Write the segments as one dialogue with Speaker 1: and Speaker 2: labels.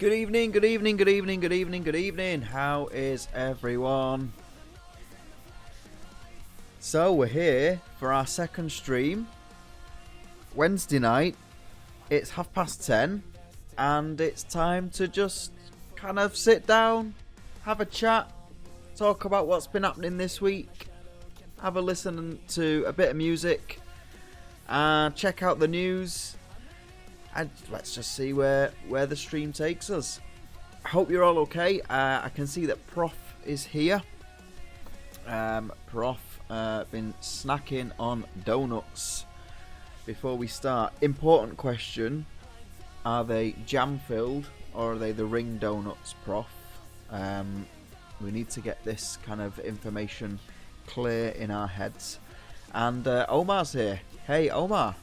Speaker 1: Good evening, good evening, good evening, good evening, good evening. How is everyone? So we're here for our second stream. Wednesday night. It's 10:30 and it's time to just kind of sit down, have a chat, talk about what's been happening this week, have a listen to a bit of music, and check out the news. And let's just see where the stream takes us. I hope you're all okay. I can see that Prof is here. Prof been snacking on donuts. Before we start, important question: are they jam filled or are they the ring donuts, Prof? We need to get this kind of information clear in our heads. And Omar's here. Hey Omar.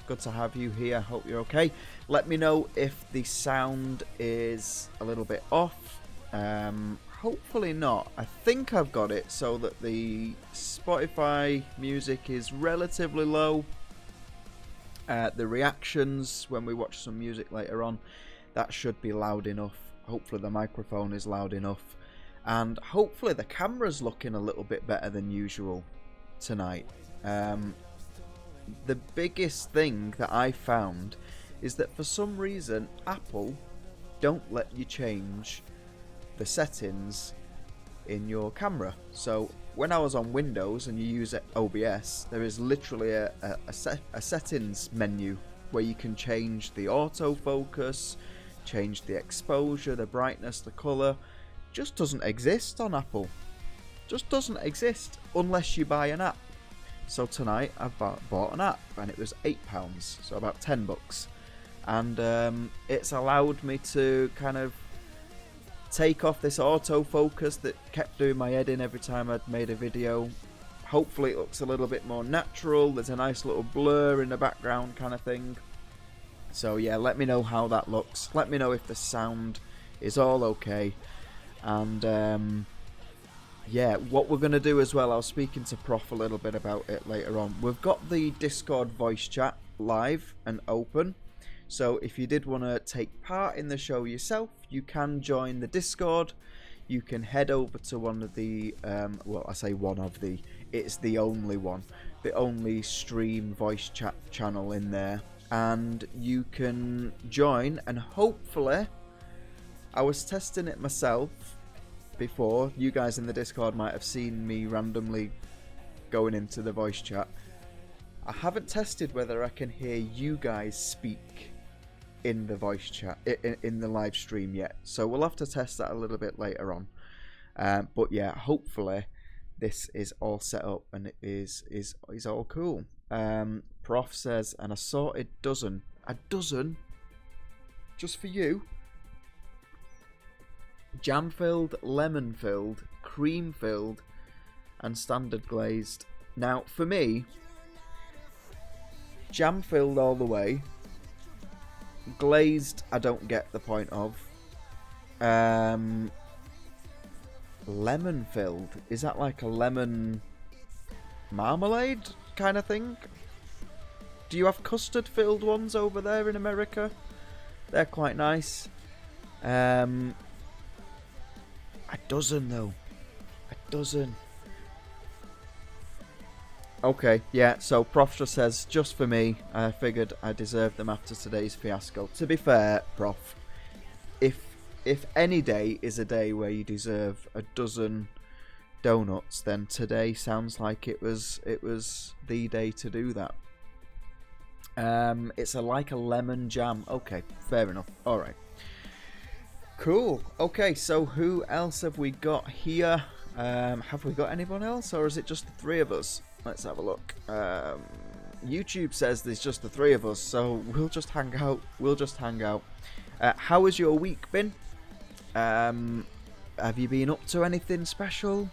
Speaker 1: Good to have you here. Hope you're okay. Let me know if the sound is a little bit off. Hopefully not. I think I've got it so that the Spotify music is relatively low. The reactions when we watch some music later on, that should be loud enough. Hopefully the microphone is loud enough. And hopefully the camera's looking a little bit better than usual tonight. The biggest thing that I found is that for some reason Apple don't let you change the settings in your camera. So when I was on Windows and you use OBS, there is literally a settings menu where you can change the autofocus, change the exposure, the brightness, the colour. Just doesn't exist on Apple. Just doesn't exist unless you buy an app. So tonight I've bought an app and it was £8, so about $10, and it's allowed me to kind of take off this autofocus that kept doing my head in every time I'd made a video. Hopefully it looks a little bit more natural. There's a nice little blur in the background kind of thing. So yeah, let me know how that looks. Let me know if the sound is all okay. And yeah, what we're going to do as well, I was speaking to Prof a little bit about it later on. We've got the Discord voice chat live and open. So if you did want to take part in the show yourself, you can join the Discord. You can head over to one of the, well, I say one of the, it's the only one. The only stream voice chat channel in there. And you can join, and hopefully, I was testing it myself before. You guys in the Discord might have seen me randomly going into the voice chat. I haven't tested whether I can hear you guys speak in the voice chat in the live stream yet, so we'll have to test that a little bit later on. But yeah, hopefully this is all set up and it is all cool. Prof says an assorted dozen, a dozen just for you. Jam filled, lemon filled, cream filled, and standard glazed. Now, for me, jam filled all the way. Glazed, I don't get the point of. Lemon filled, is that like a lemon marmalade kind of thing? Do you have custard filled ones over there in America? They're quite nice. A dozen though. A dozen. Okay, yeah, so Prof just says, just for me, I figured I deserved them after today's fiasco. To be fair, Prof, if any day is a day where you deserve a dozen donuts, then today sounds like it was the day to do that. It's like a lemon jam. Okay, fair enough. Alright. Cool. Okay, so who else have we got here? Have we got anyone else, or is it just the three of us? Let's have a look. YouTube says there's just the three of us, so we'll just hang out. How has your week been? Have you been up to anything special?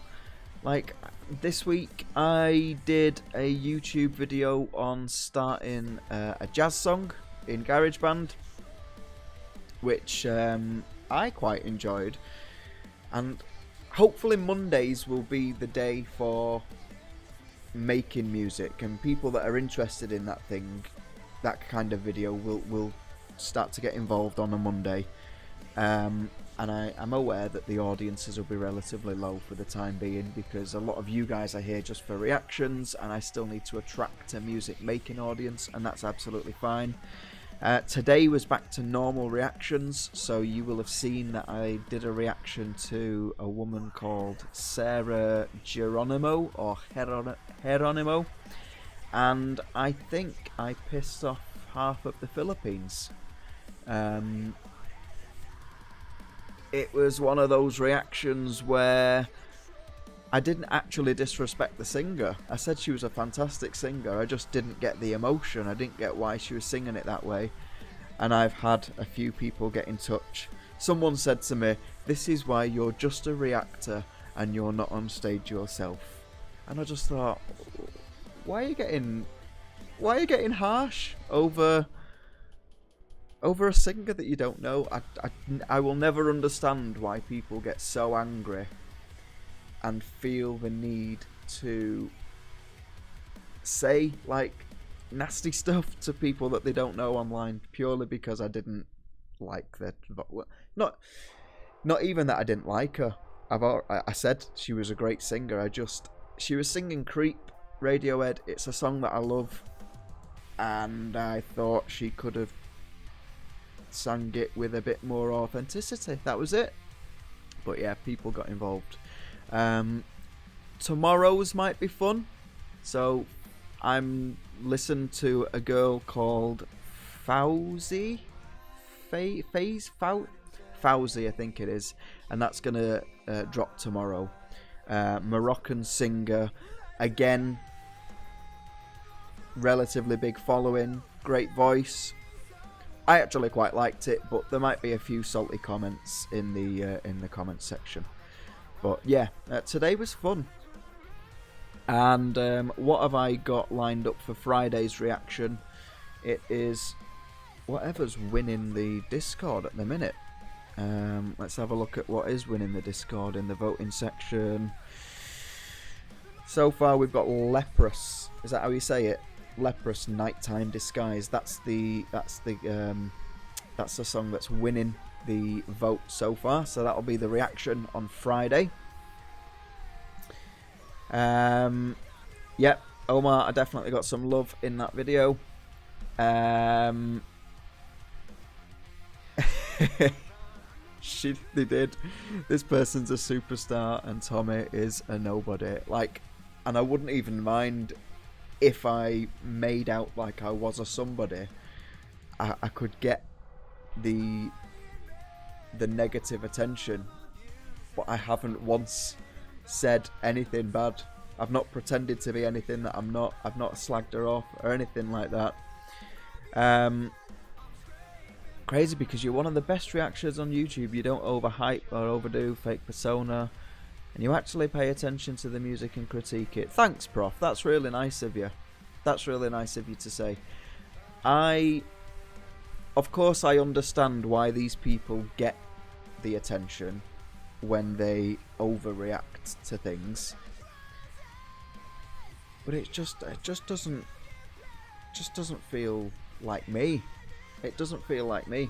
Speaker 1: Like, this week I did a YouTube video on starting a jazz song in GarageBand, which I quite enjoyed, and hopefully Mondays will be the day for making music, and people that are interested in that thing, that kind of video, will start to get involved on a Monday. And I'm aware that the audiences will be relatively low for the time being, because a lot of you guys are here just for reactions, and I still need to attract a music making audience, and that's absolutely fine. Today was back to normal reactions, so you will have seen that I did a reaction to a woman called Sarah Geronimo, or Geronimo, and I think I pissed off half of the Philippines. It was one of those reactions where I didn't actually disrespect the singer. I said she was a fantastic singer. I just didn't get the emotion. I didn't get why she was singing it that way. And I've had a few people get in touch. Someone said to me, "This is why you're just a reactor and you're not on stage yourself." And I just thought, why are you getting harsh over a singer that you don't know? I will never understand why people get so angry and feel the need to say like nasty stuff to people that they don't know online purely because I didn't like that. Not even that I didn't like her. I said she was a great singer. She was singing Creep, Radiohead. It's a song that I love, and I thought she could have sang it with a bit more authenticity. That was it. But yeah, people got involved. Tomorrow's might be fun. So I'm listening to a girl called Fauzi, Fauzi, I think it is, and that's gonna drop tomorrow. Moroccan singer, again, relatively big following, great voice. I actually quite liked it, but there might be a few salty comments in the comments section. But yeah, today was fun. And what have I got lined up for Friday's reaction? It is whatever's winning the Discord at the minute. Let's have a look at what is winning the Discord in the voting section. So far we've got Leprous. Is that how you say it? Leprous Nighttime Disguise. That's the song that's winning the vote so far. So that'll be the reaction on Friday. Yep, Omar, I definitely got some love in that video. They did. This person's a superstar and Tommy is a nobody. Like, and I wouldn't even mind if I made out like I was a somebody. I could get the negative attention, but I haven't once said anything bad. I've not pretended to be anything that I'm not. I've not slagged her off or anything like that. Crazy, because you're one of the best reactions on YouTube. You don't overhype or overdo fake persona, and you actually pay attention to the music and critique it. Thanks, Prof. That's really nice of you. That's really nice of you to say. Of course, I understand why these people get the attention when they overreact to things, but it just doesn't feel like me. It doesn't feel like me.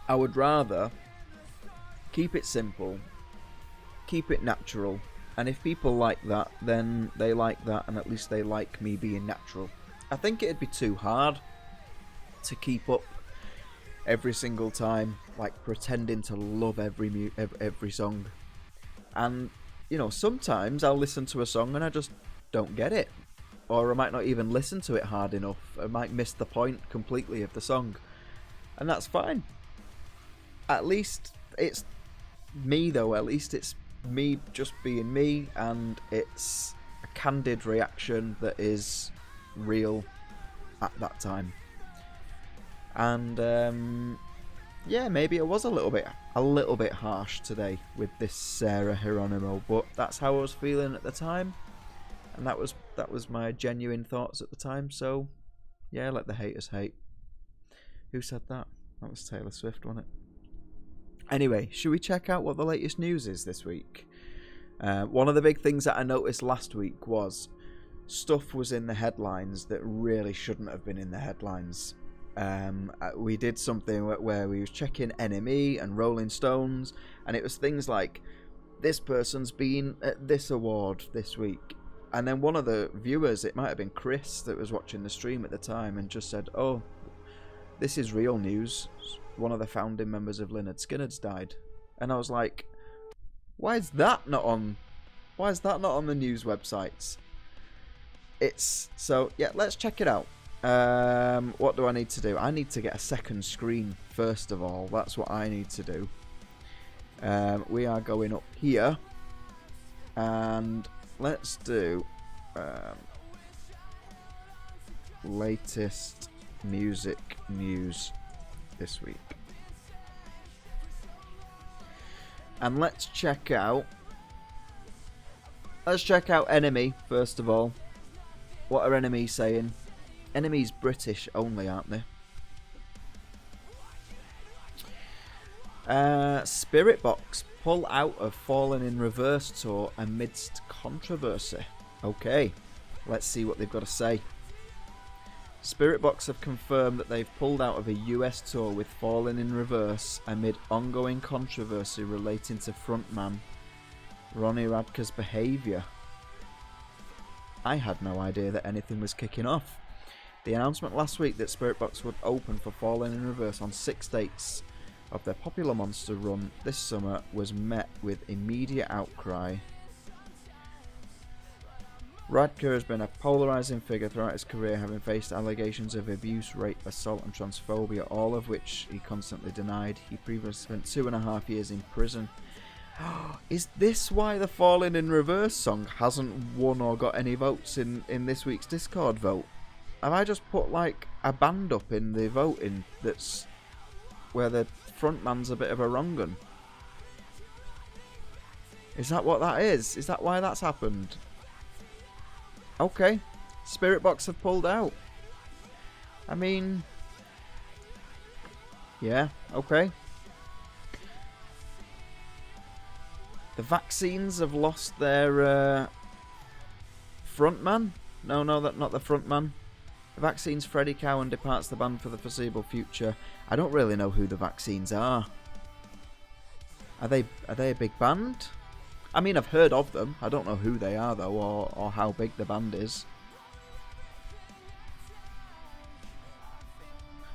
Speaker 1: I would rather keep it simple, keep it natural, and if people like that, then they like that, and at least they like me being natural. I think it'd be too hard to keep up every single time, like pretending to love every song. And you know, sometimes I'll listen to a song and I just don't get it, or I might not even listen to it hard enough. I might miss the point completely of the song, and that's fine. At least it's me, though. At least it's me just being me, and it's a candid reaction that is real at that time. And yeah, maybe it was a little bit harsh today with this Sarah Geronimo, but that's how I was feeling at the time, and that was my genuine thoughts at the time. So yeah, let the haters hate. Who said that? That was Taylor Swift, wasn't it? Anyway, should we check out what the latest news is this week? One of the big things that I noticed last week was stuff was in the headlines that really shouldn't have been in the headlines. We did something where we was checking NME and Rolling Stones, and it was things like, this person's been at this award this week. And then one of the viewers, it might have been Chris that was watching the stream at the time, and just said, oh, this is real news. One of the founding members of Lynyrd Skynyrd's died. And I was like, why is that not on the news websites? So yeah, let's check it out. What do I need to do? I need to get a second screen first of all. That's what I need to do. We are going up here, and let's do latest music news this week. And let's check out NME first of all. What are NME saying? NME's British only, aren't they? Spiritbox pull out of Fallen in Reverse tour amidst controversy. Okay, let's see what they've got to say. Spiritbox have confirmed that they've pulled out of a US tour with Fallen in Reverse amid ongoing controversy relating to frontman Ronnie Radke's behaviour. I had no idea that anything was kicking off. The announcement last week that Spiritbox would open for Fallen in Reverse on 6 dates of their popular Monster run this summer was met with immediate outcry. Radke has been a polarising figure throughout his career, having faced allegations of abuse, rape, assault and transphobia, all of which he constantly denied. He previously spent 2.5 years in prison. Is this why the Fallen in Reverse song hasn't won or got any votes in this week's Discord vote? Have I just put like a band up in the voting that's where the frontman's a bit of a wrong-un? Is that what that is? Is that why that's happened? Okay, Spiritbox have pulled out. I mean, yeah, okay. The Vaccines have lost their frontman. No, that's not the frontman. The Vaccines, Freddie Cowan, departs the band for the foreseeable future. I don't really know who the Vaccines are. Are they a big band? I mean, I've heard of them. I don't know who they are though, or how big the band is.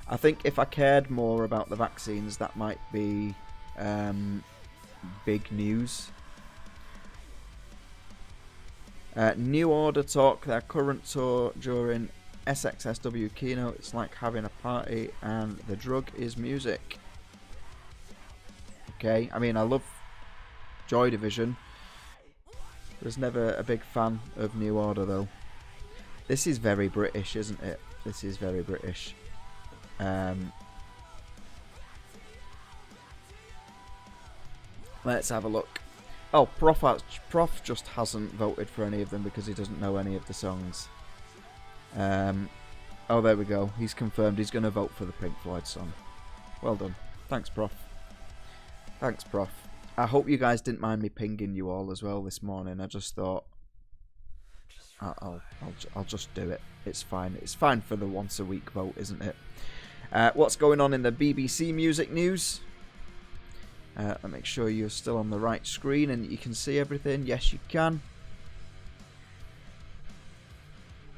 Speaker 1: I think if I cared more about the Vaccines, that might be big news. New Order talk their current tour during SXSW keynote. It's like having a party and the drug is music. Okay, I mean, I love Joy Division. Was never a big fan of New Order though. This is very British, isn't it? This is very British. Let's have a look. Oh, Prof just hasn't voted for any of them because he doesn't know any of the songs. Oh, there we go. He's confirmed he's going to vote for the Pink Floyd song. Well done. Thanks, Prof. Thanks, Prof. I hope you guys didn't mind me pinging you all as well this morning. I just thought I'll just do it. It's fine. It's fine for the once a week vote, isn't it? What's going on in the BBC music news? Let me make sure you're still on the right screen and you can see everything. Yes, you can.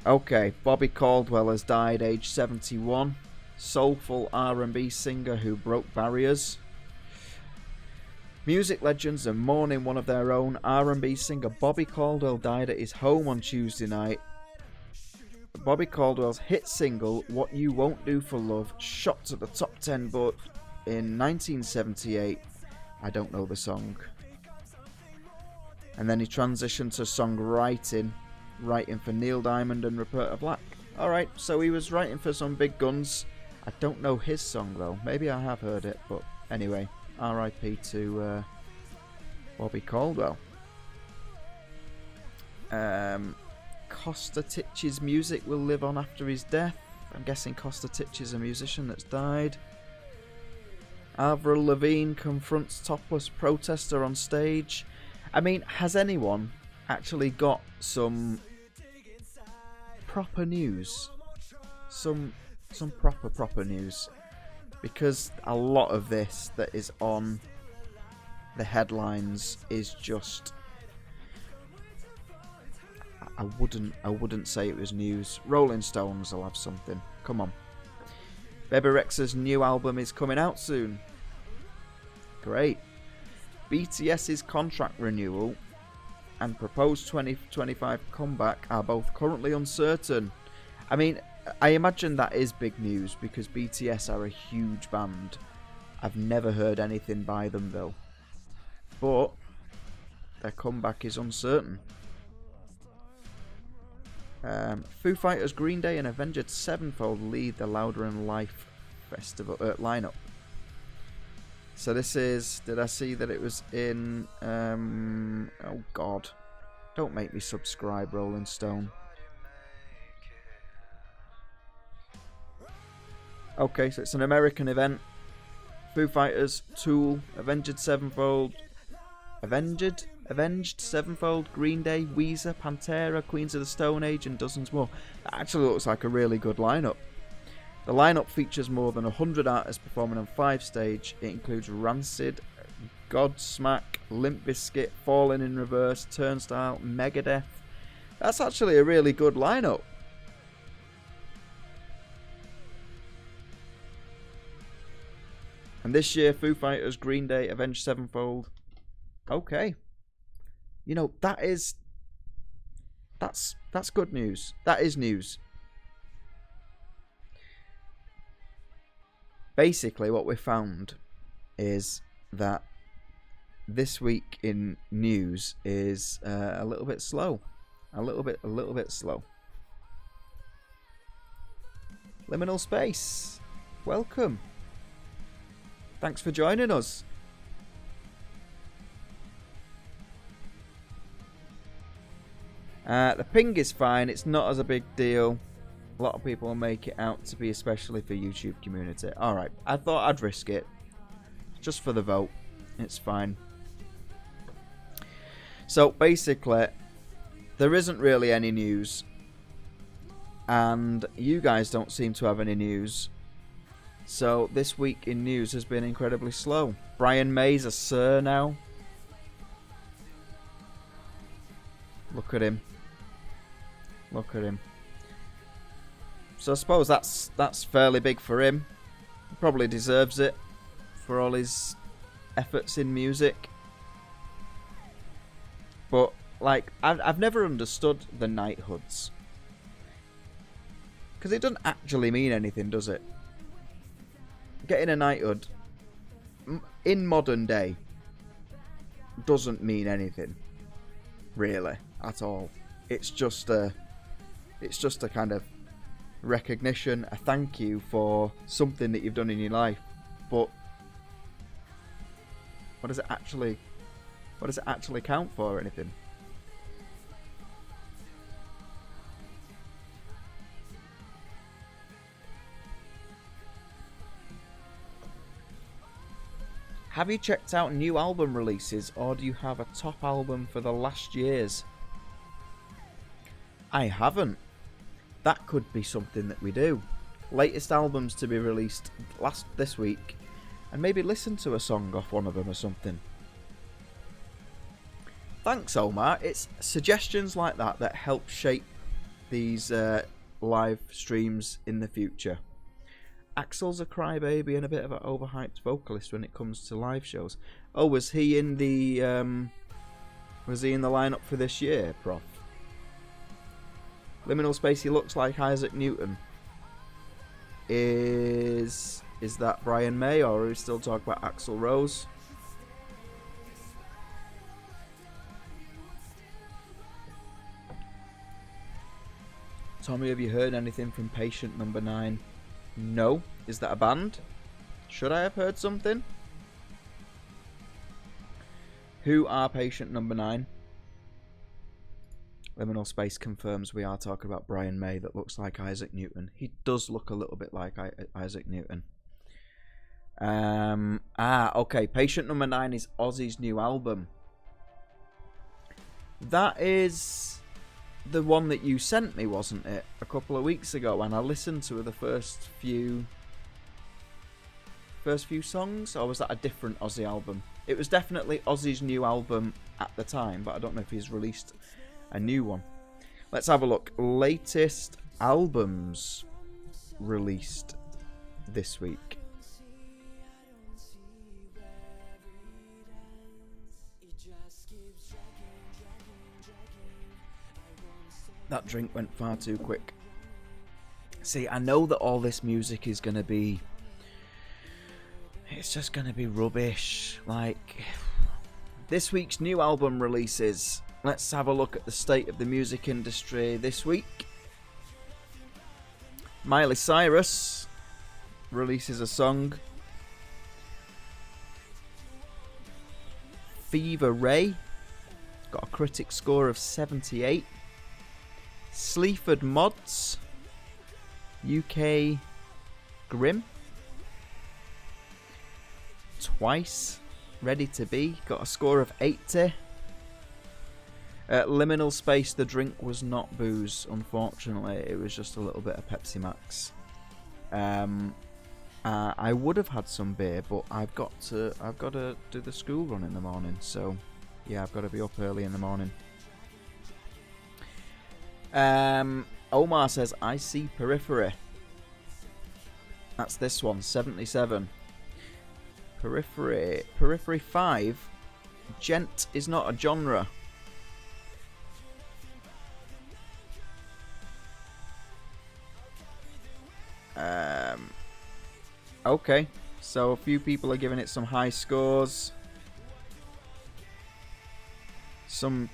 Speaker 1: Okay, Bobby Caldwell has died, age 71. Soulful R&B singer who broke barriers. Music legends are mourning one of their own. R&B singer Bobby Caldwell died at his home on Tuesday night. Bobby Caldwell's hit single, What You Won't Do for Love, shot to the top 10 but in 1978. I don't know the song. And then he transitioned to songwriting, writing for Neil Diamond and Roberta Black. Alright, so he was writing for some big guns. I don't know his song though. Maybe I have heard it, but anyway, R.I.P. to Bobby Caldwell. Costa Titch's music will live on after his death. I'm guessing Costa Titch is a musician that's died. Avril Lavigne confronts topless protester on stage. I mean, has anyone actually got some proper news? Some some proper news, because a lot of this that is on the headlines is just, I wouldn't say it was news. Rolling Stones will have something. Come on. Bebe Rexha's new album is coming out soon. Great. BTS's contract renewal and proposed 2025 comeback are both currently uncertain. I mean, I imagine that is big news because BTS are a huge band. I've never heard anything by them though. But their comeback is uncertain. Foo Fighters, Green Day and Avenged Sevenfold lead the Louder in Life festival lineup. So this is, did I see that it was in, oh god, don't make me subscribe, Rolling Stone. Okay, so it's an American event. Foo Fighters, Tool, Avenged Sevenfold, Avenged Sevenfold, Green Day, Weezer, Pantera, Queens of the Stone Age and dozens more. That actually looks like a really good lineup. The lineup features more than 100 artists performing on 5 stages. It includes Rancid, Godsmack, Limp Bizkit, Falling in Reverse, Turnstile, Megadeth. That's actually a really good lineup. And this year, Foo Fighters, Green Day, Avenged Sevenfold. Okay. You know, that's good news. That is news. Basically, what we found is that this week in news is a little bit slow. A little bit slow. Liminal Space, welcome. Thanks for joining us. The ping is fine. It's not as a big deal. A lot of people make it out to be especially for YouTube community. Alright, I thought I'd risk it. Just for the vote. It's fine. So basically, there isn't really any news. And you guys don't seem to have any news. So this week in news has been incredibly slow. Brian May's a sir now. Look at him. Look at him. So I suppose that's fairly big for him. He probably deserves it for all his efforts in music. But like, I've never understood the knighthoods, because it doesn't actually mean anything, does it? Getting a knighthood in modern day doesn't mean anything, really, at all. It's just a kind of recognition, a thank you for something that you've done in your life. But what does it actually count for or anything? Have you checked out new album releases, or do you have a top album for the last years? I haven't. That could be something that we do. Latest albums to be released this week, and maybe listen to a song off one of them or something. Thanks, Omar. It's suggestions like that that help shape these live streams in the future. Axel's a crybaby and a bit of an overhyped vocalist when it comes to live shows. Oh, was he in the lineup for this year, Prof? Liminal Space, he looks like Isaac Newton. Is that Brian May, or are we still talking about Axl Rose? Tommy, have you heard anything from Patient Number 9? No. Is that a band? Should I have heard something? Who are Patient Number 9? Liminal Space confirms we are talking about Brian May that looks like Isaac Newton. He does look a little bit like Isaac Newton. Okay. Patient Number 9 is Ozzy's new album. That is the one that you sent me, wasn't it? A couple of weeks ago, and I listened to the first few songs, or was that a different Ozzy album? It was definitely Ozzy's new album at the time, but I don't know if he's released a new one. Let's have a look. Latest albums released this week. That drink went far too quick. See, I know that all this music is going to be... It's just going to be rubbish. Like, this week's new album releases. Let's have a look at the state of the music industry this week. Miley Cyrus releases a song. Fever Ray got a critic score of 78. Sleaford Mods, UK Grim. Twice, Ready to Be, got a score of 80. Liminal Space, the drink was not booze, unfortunately. It was just a little bit of Pepsi Max. I would have had some beer, but I've got to do the school run in the morning. So, yeah, I've got to be up early in the morning. Omar says, I see Periphery. That's this one, 77. Periphery 5. Gent is not a genre. Okay, so a few people are giving it some high scores. Some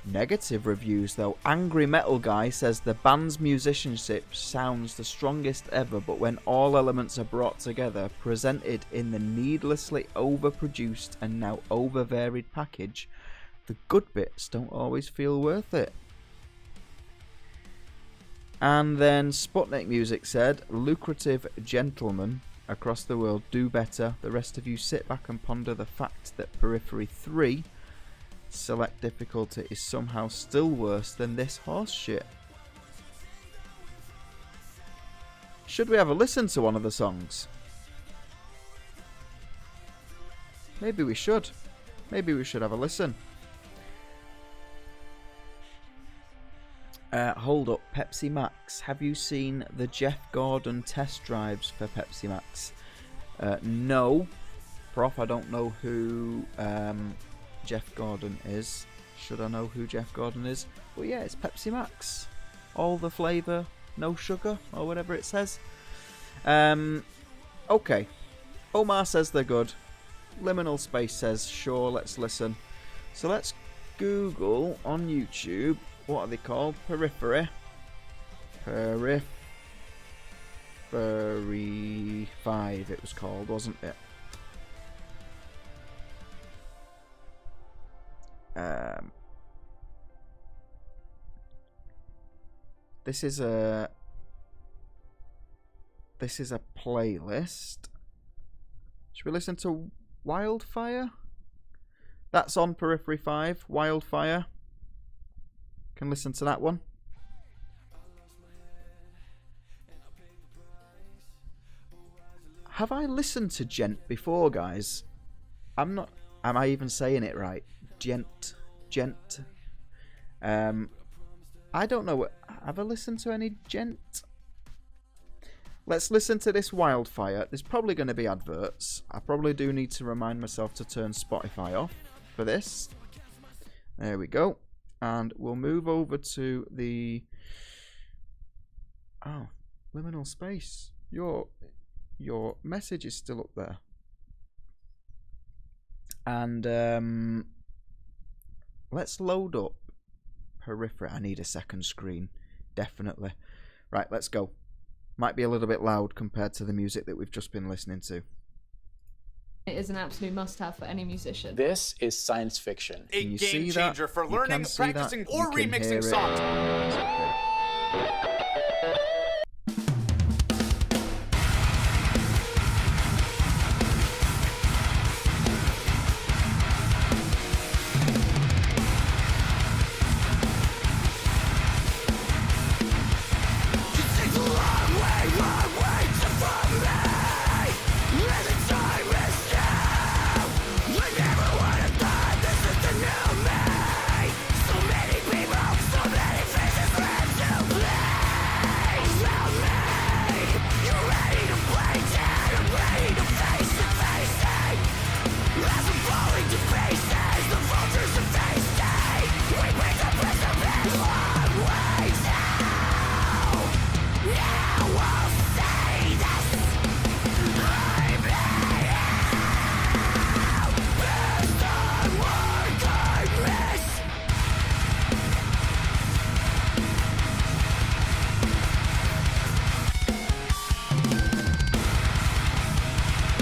Speaker 1: negative reviews though. Angry Metal Guy says the band's musicianship sounds the strongest ever, but when all elements are brought together, presented in the needlessly overproduced and now overvaried package, the good bits don't always feel worth it. And then Sputnik Music said, lucrative gentlemen across the world do better. The rest of you sit back and ponder the fact that Periphery 3 select difficulty is somehow still worse than this horse shit. Should we have a listen to one of the songs? Maybe we should. Maybe we should have a listen. Hold up, Pepsi Max. Have you seen the Jeff Gordon test drives for Pepsi Max? No. Prof, I don't know who Jeff Gordon is. Should I know who Jeff Gordon is? Well, yeah, it's Pepsi Max. All the flavour, no sugar, or whatever it says. Okay. Omar says they're good. Liminal Space says, sure, let's listen. So let's Google on YouTube. What are they called? Periphery. Periphery 5 it was called, wasn't it? This is a playlist. Should we listen to Wildfire? That's on Periphery 5. Wildfire. Can listen to that one. Have I listened to Gent before, guys? I'm not. Am I even saying it right? Gent. I don't know. Have I listened to any Gent? Let's listen to this Wildfire. There's probably going to be adverts. I probably do need to remind myself to turn Spotify off for this. There we go. And we'll move over to the... Oh, Liminal Space. Your message is still up there. And let's load up Periphery. I need a second screen. Definitely. Right, let's go. Might be a little bit loud compared to the music that we've just been listening to.
Speaker 2: It is an absolute must-have for any musician.
Speaker 3: This is science fiction.
Speaker 4: A game changer for learning, practicing, or remixing songs.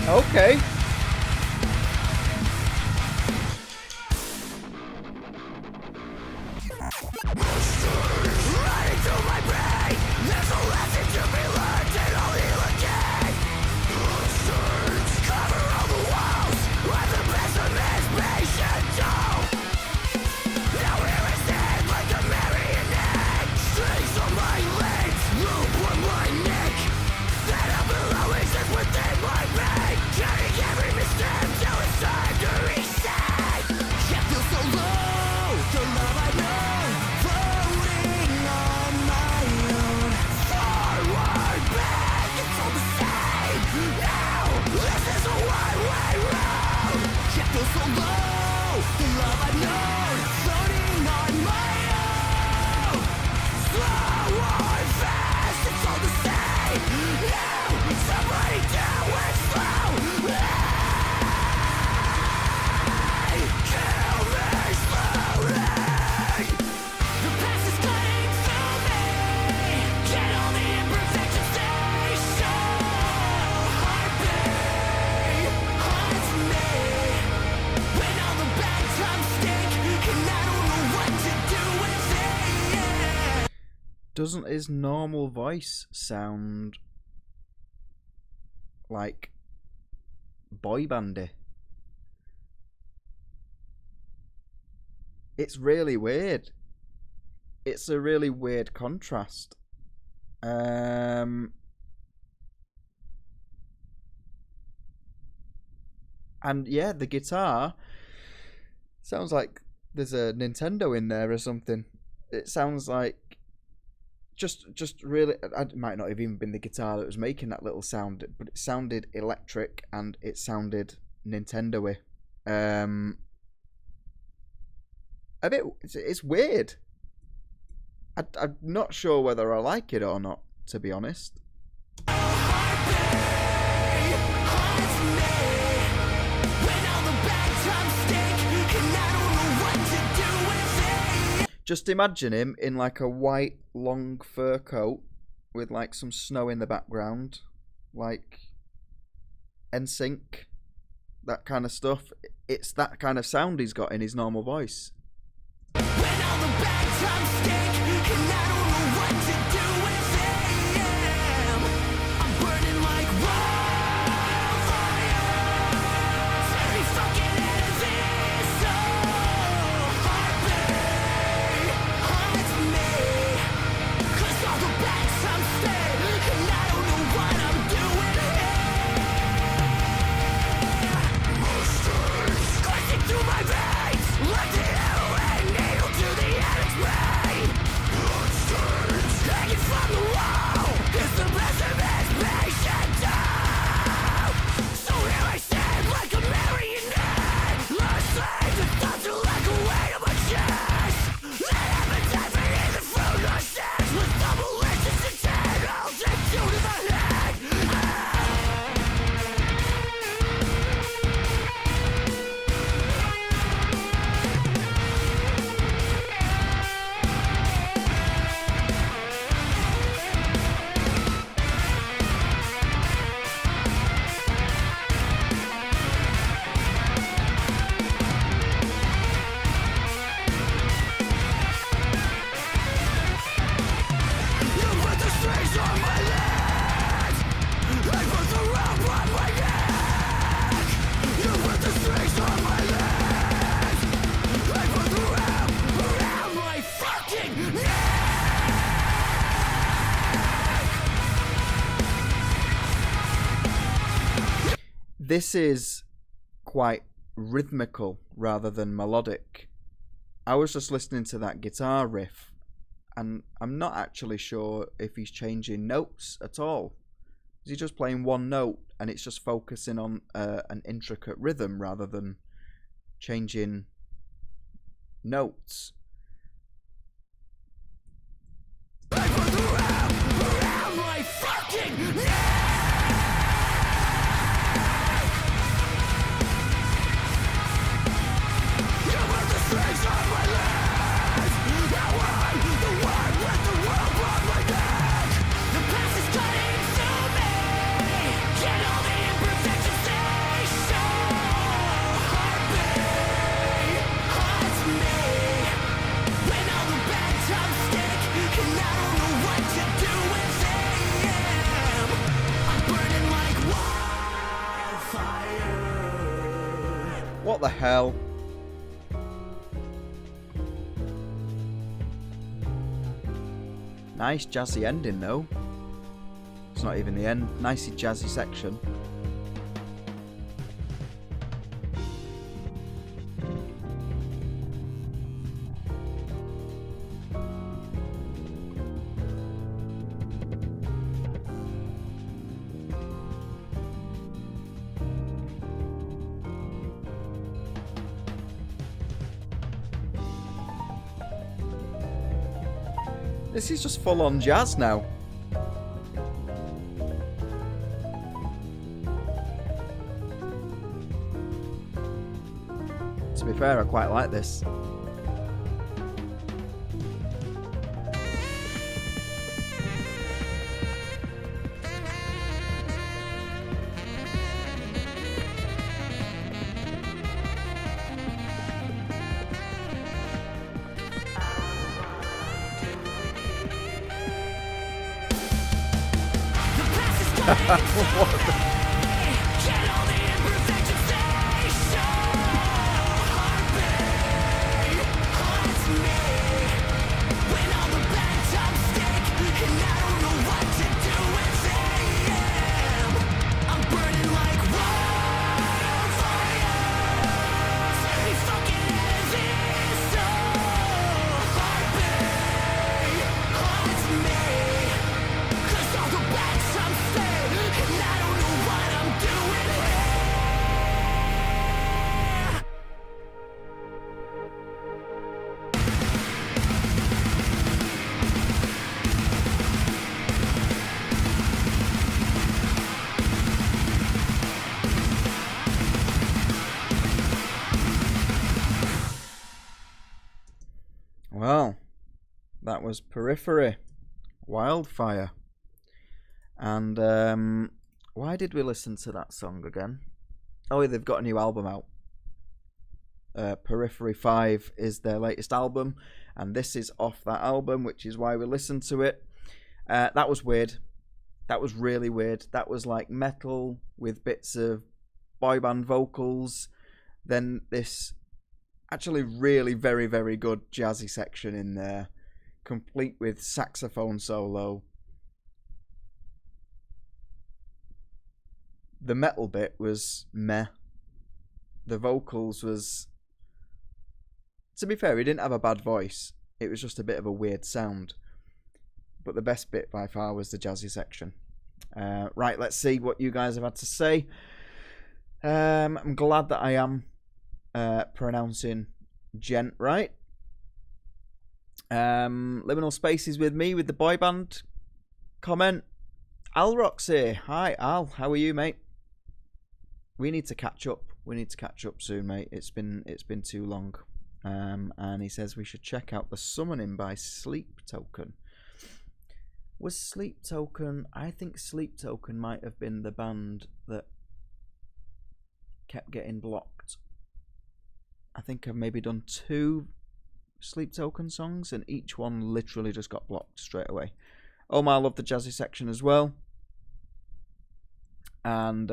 Speaker 1: Okay. Doesn't his normal voice sound like boy bandy? It's really weird. It's a really weird contrast. And yeah, the guitar sounds like there's a Nintendo in there or something. It sounds like just really, it might not have even been the guitar that was making that little sound, but it sounded electric and it sounded Nintendo-y. A bit, it's weird. I'm not sure whether I like it or not, to be honest. Just imagine him in like a white long fur coat with like some snow in the background, like NSYNC, that kind of stuff. It's that kind of sound he's got in his normal voice. This is quite rhythmical rather than melodic. I was just listening to that guitar riff and I'm not actually sure if he's changing notes at all. Is he just playing one note and it's just focusing on an intricate rhythm rather than changing notes? Around my What the hell? Nice jazzy ending though. It's not even the end. Nicey jazzy section. This is just full on jazz now. To be fair, I quite like this. Well, that was Periphery, Wildfire. And why did we listen to that song again? Oh, they've got a new album out. Periphery 5 is their latest album, and this is off that album, which is why we listened to it. That was weird. That was really weird. That was like metal with bits of boy band vocals. Then this actually really very, very good jazzy section in there, complete with saxophone solo. The metal bit was meh. The vocals was... To be fair, he didn't have a bad voice. It was just a bit of a weird sound. But the best bit by far was the jazzy section. Right, let's see what you guys have had to say. I'm glad that I am pronouncing gent right. Liminal Spaces with me with the boy band comment. Alrock's here. Hi Al, how are you, mate? We need to catch up. We need to catch up soon, mate. It's been too long. And he says we should check out The Summoning by Sleep Token. Was Sleep Token... I think Sleep Token might have been the band that kept getting blocked. I think I've maybe done 2 Sleep Token songs, and each one literally just got blocked straight away. Omar loved the jazzy section as well. And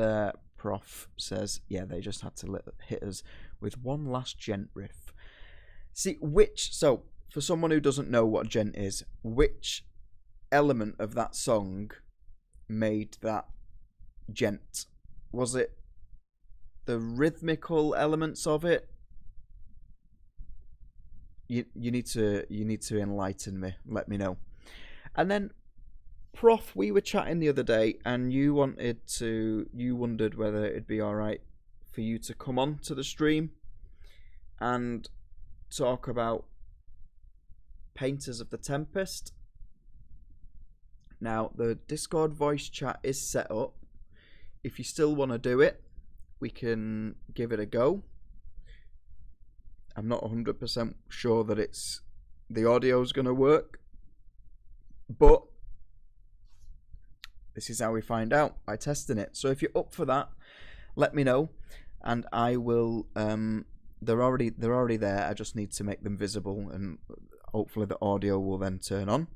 Speaker 1: Prof says, yeah, they just had to hit us with one last gent riff. See, so, for someone who doesn't know what gent is, which element of that song made that gent? Was it the rhythmical elements of it? You need to enlighten me. Let me know. And then, Prof, we were chatting the other day, and you wondered whether it'd be all right for you to come on to the stream and talk about Painters of the Tempest. Now, the Discord voice chat is set up. If you still want to do it, we can give it a go. I'm not 100% sure that the audio's going to work, but this is how we find out, by testing it. So if you're up for that, let me know, and I will. They're already there. I just need to make them visible, and hopefully the audio will then turn on.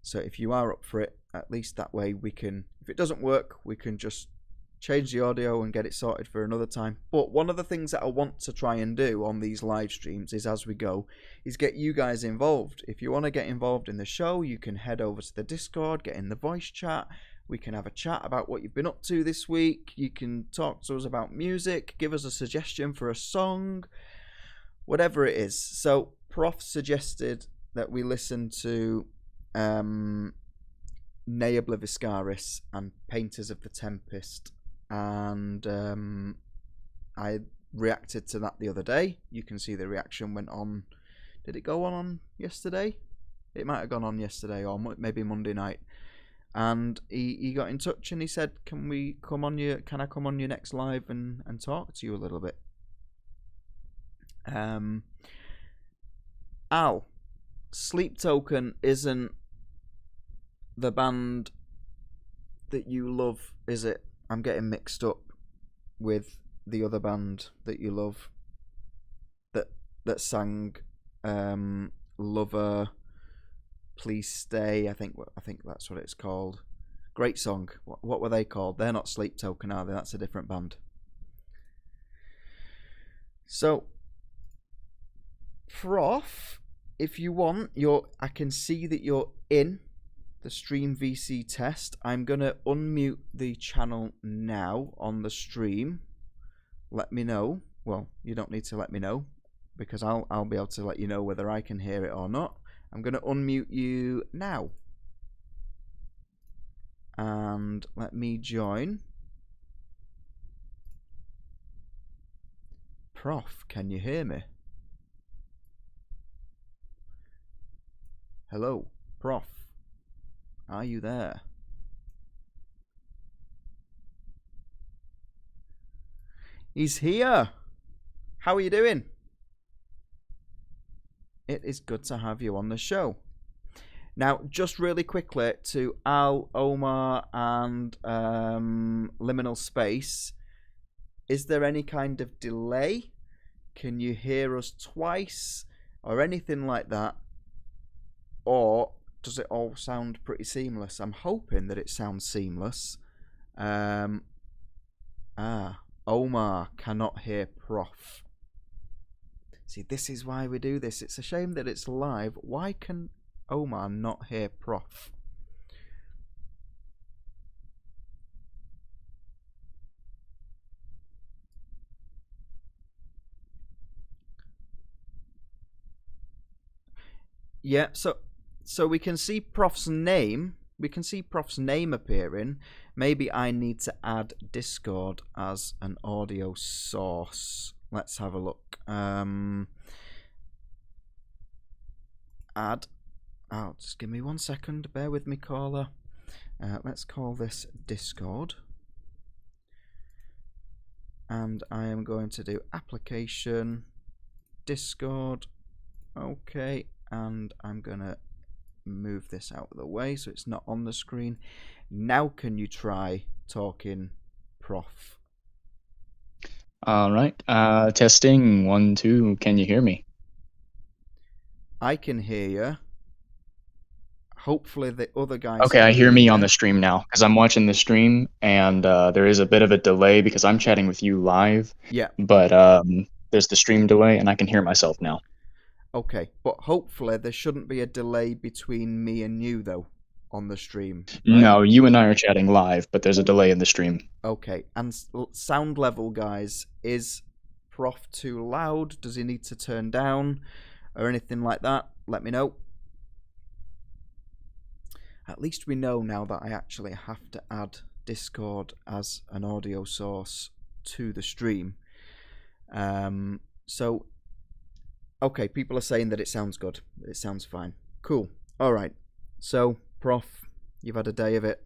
Speaker 1: So if you are up for it, at least that way we can. If it doesn't work, we can just change the audio and get it sorted for another time. But one of the things that I want to try and do on these live streams is, as we go, is get you guys involved. If you want to get involved in the show, you can head over to the Discord, get in the voice chat. We can have a chat about what you've been up to this week. You can talk to us about music, give us a suggestion for a song, whatever it is. So Prof suggested that we listen to Nea Obliviscaris and Painters of the Tempest, and I reacted to that the other day. You can see the reaction went on. Did it go on yesterday? It might have gone on yesterday, or maybe Monday night. And he got in touch and he said, can I come on your next live and talk to you a little bit? Al, Sleep Token isn't the band that you love, is it? I'm getting mixed up with the other band that you love that sang Lover, Please Stay. I think that's what it's called. Great song. What were they called? They're not Sleep Token, are they? That's a different band. So, Prof, if you want, I can see that you're in the Stream VC test. I'm gonna unmute the channel now on the stream. Let me know. Well, you don't need to let me know, because I'll be able to let you know whether I can hear it or not. I'm gonna unmute you now, and let me join. Prof, can you hear me? Hello, Prof. Are you there? He's here. How are you doing? It is good to have you on the show. Now, just really quickly to Al, Omar, and Liminal Space, is there any kind of delay? Can you hear us twice or anything like that? Or does it all sound pretty seamless? I'm hoping that it sounds seamless. Omar cannot hear Prof. See, this is why we do this. It's a shame that it's live. Why can Omar not hear Prof? Yeah, so we can see Prof's name. We can see Prof's name appearing. Maybe I need to add Discord as an audio source. Let's have a look. Add. Oh, just give me 1 second. Bear with me, caller. Let's call this Discord. And I am going to do application, Discord. Okay. And I'm going to move this out of the way so it's not on the screen. Now can you try talking, Prof?
Speaker 3: All right. Testing 1, 2. Can you hear me?
Speaker 1: I can hear you. Hopefully the other guys.
Speaker 3: Okay, I hear me on the stream now because I'm watching the stream, and there is a bit of a delay because I'm chatting with you live.
Speaker 1: Yeah.
Speaker 3: But there's the stream delay, and I can hear myself now.
Speaker 1: Okay, but hopefully there shouldn't be a delay between me and you, though, on the stream. Right?
Speaker 3: No, you and I are chatting live, but there's a delay in the stream.
Speaker 1: Okay, and sound level, guys, is Prof too loud? Does he need to turn down or anything like that? Let me know. At least we know now that I actually have to add Discord as an audio source to the stream. So... Okay, people are saying that it sounds good. It sounds fine. Cool. All right. So, Prof, you've had a day of it.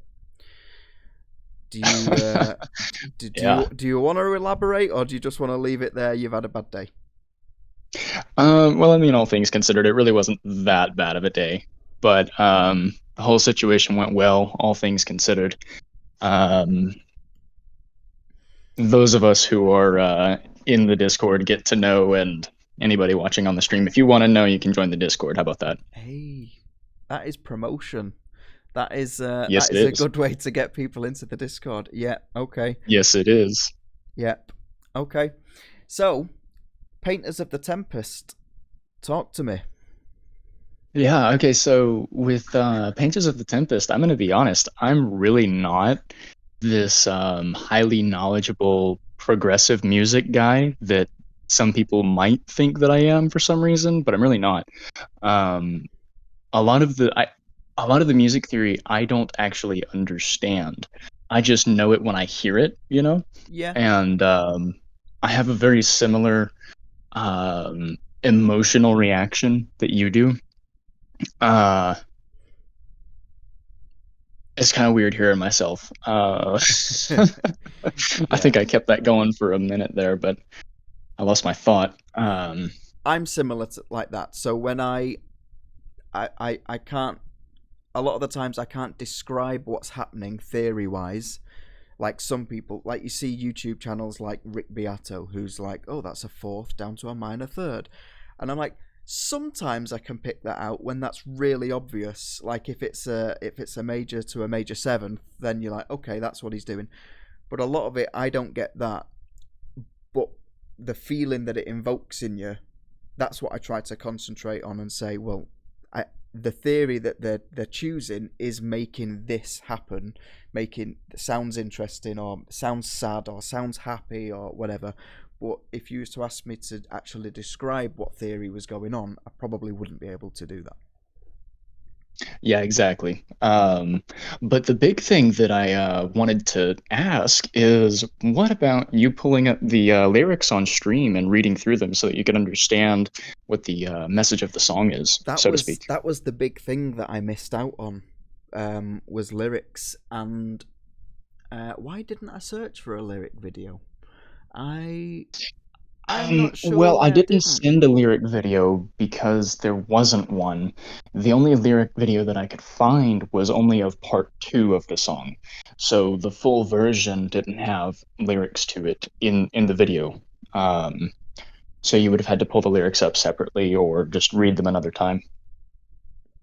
Speaker 1: Do you do you want to elaborate, or do you just want to leave it there? You've had a bad day.
Speaker 3: Well, I mean, all things considered, it really wasn't that bad of a day, but the whole situation went well. All things considered, those of us who are in the Discord get to know, and anybody watching on the stream, if you want to know, you can join the Discord. How about that?
Speaker 1: Hey, that is promotion.
Speaker 3: Yes,
Speaker 1: that
Speaker 3: it
Speaker 1: is a
Speaker 3: is.
Speaker 1: good way to get people into the Discord. Yeah, okay.
Speaker 3: Yes, it is.
Speaker 1: Yep. Okay. So, Painters of the Tempest, talk to me.
Speaker 3: Yeah, okay, so with Painters of the Tempest, I'm gonna be honest, I'm really not this highly knowledgeable progressive music guy that some people might think that I am for some reason, but I'm really not. Um, a lot of a lot of the music theory I don't actually understand. I just know it when I hear it, you know?
Speaker 1: Yeah.
Speaker 3: And I have a very similar emotional reaction that you do. Uh, it's kind of weird hearing myself. I
Speaker 1: Yeah.
Speaker 3: think I kept that going for a minute there, but I lost my thought.
Speaker 1: I'm similar to like that. So when I can't, a lot of the times I can't describe what's happening theory wise. Like some people, like you see YouTube channels like Rick Beato, who's like, oh, that's a fourth down to a minor third. And I'm like, sometimes I can pick that out when that's really obvious. Like if it's a major to a major seventh, then you're like, okay, that's what he's doing. But a lot of it, I don't get that. But the feeling that it invokes in you, that's what I try to concentrate on and say, well, the theory that they're choosing is making this happen, making sounds interesting or sounds sad or sounds happy or whatever. But if you was to ask me to actually describe what theory was going on, I probably wouldn't be able to do that.
Speaker 3: Yeah, exactly. But the big thing that I wanted to ask is, what about you pulling up the lyrics on stream and reading through them so that you can understand what the message of the song is, so to speak?
Speaker 1: That was the big thing that I missed out on, was lyrics. And why didn't I search for a lyric video? I'm not sure
Speaker 3: Well,
Speaker 1: why
Speaker 3: I
Speaker 1: I
Speaker 3: didn't
Speaker 1: didn't.
Speaker 3: send a lyric video because there wasn't one. The only lyric video that I could find was only of part two of the song. So the full version didn't have lyrics to it in the video. Um, so you would have had to pull the lyrics up separately or just read them another time.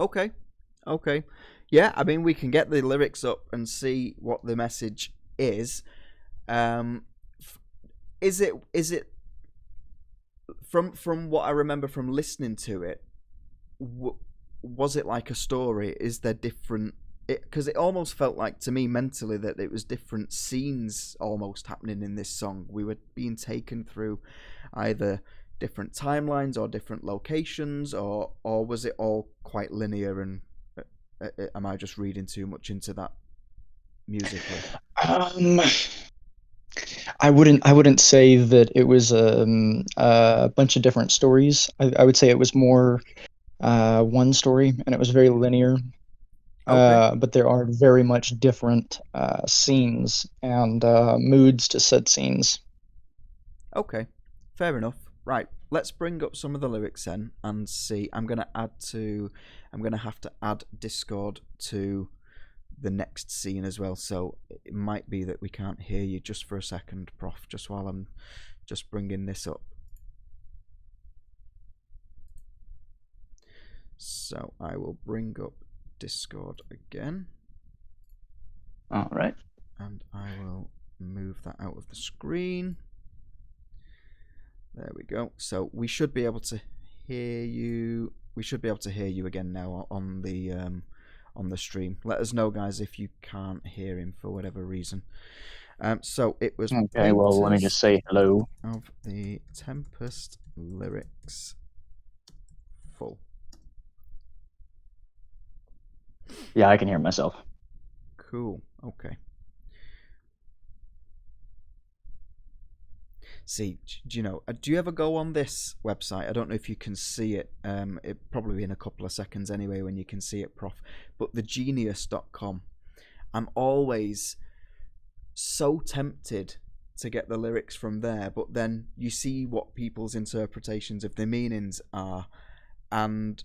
Speaker 1: Okay, okay, yeah. I mean, we can get the lyrics up and see what the message is. Um, is it from what I remember from listening to it? Was it like a story? Is there different? Because it almost felt like to me mentally that it was different scenes almost happening in this song. We were being taken through either different timelines or different locations, or was it all quite linear? And am I just reading too much into that musically?
Speaker 3: Um, I wouldn't say that it was a bunch of different stories. I would say it was more one story, and it was very linear.
Speaker 1: Okay,
Speaker 3: But there are very much different scenes and moods to said scenes.
Speaker 1: okay, fair enough. Right, let's bring up some of the lyrics then and see. I'm gonna have to add Discord to the next scene as well. So it might be that we can't hear you just for a second, Prof. Just while I'm just bringing this up. So I will bring up Discord again.
Speaker 3: All right.
Speaker 1: And I will move that out of the screen. There we go. So we should be able to hear you. We should be able to hear you again now on the stream. Let us know, guys, if you can't hear him for whatever reason. So it was
Speaker 3: Okay, well, let me just say hello.
Speaker 1: Of the Tempest lyrics full.
Speaker 3: Yeah, I can hear myself.
Speaker 1: Cool. Okay. See, do you know? Do you ever go on this website? I don't know if you can see it. It probably be in a couple of seconds anyway when you can see it, Prof. But thegenius.com. I'm always so tempted to get the lyrics from there, but then you see what people's interpretations of the meanings are, and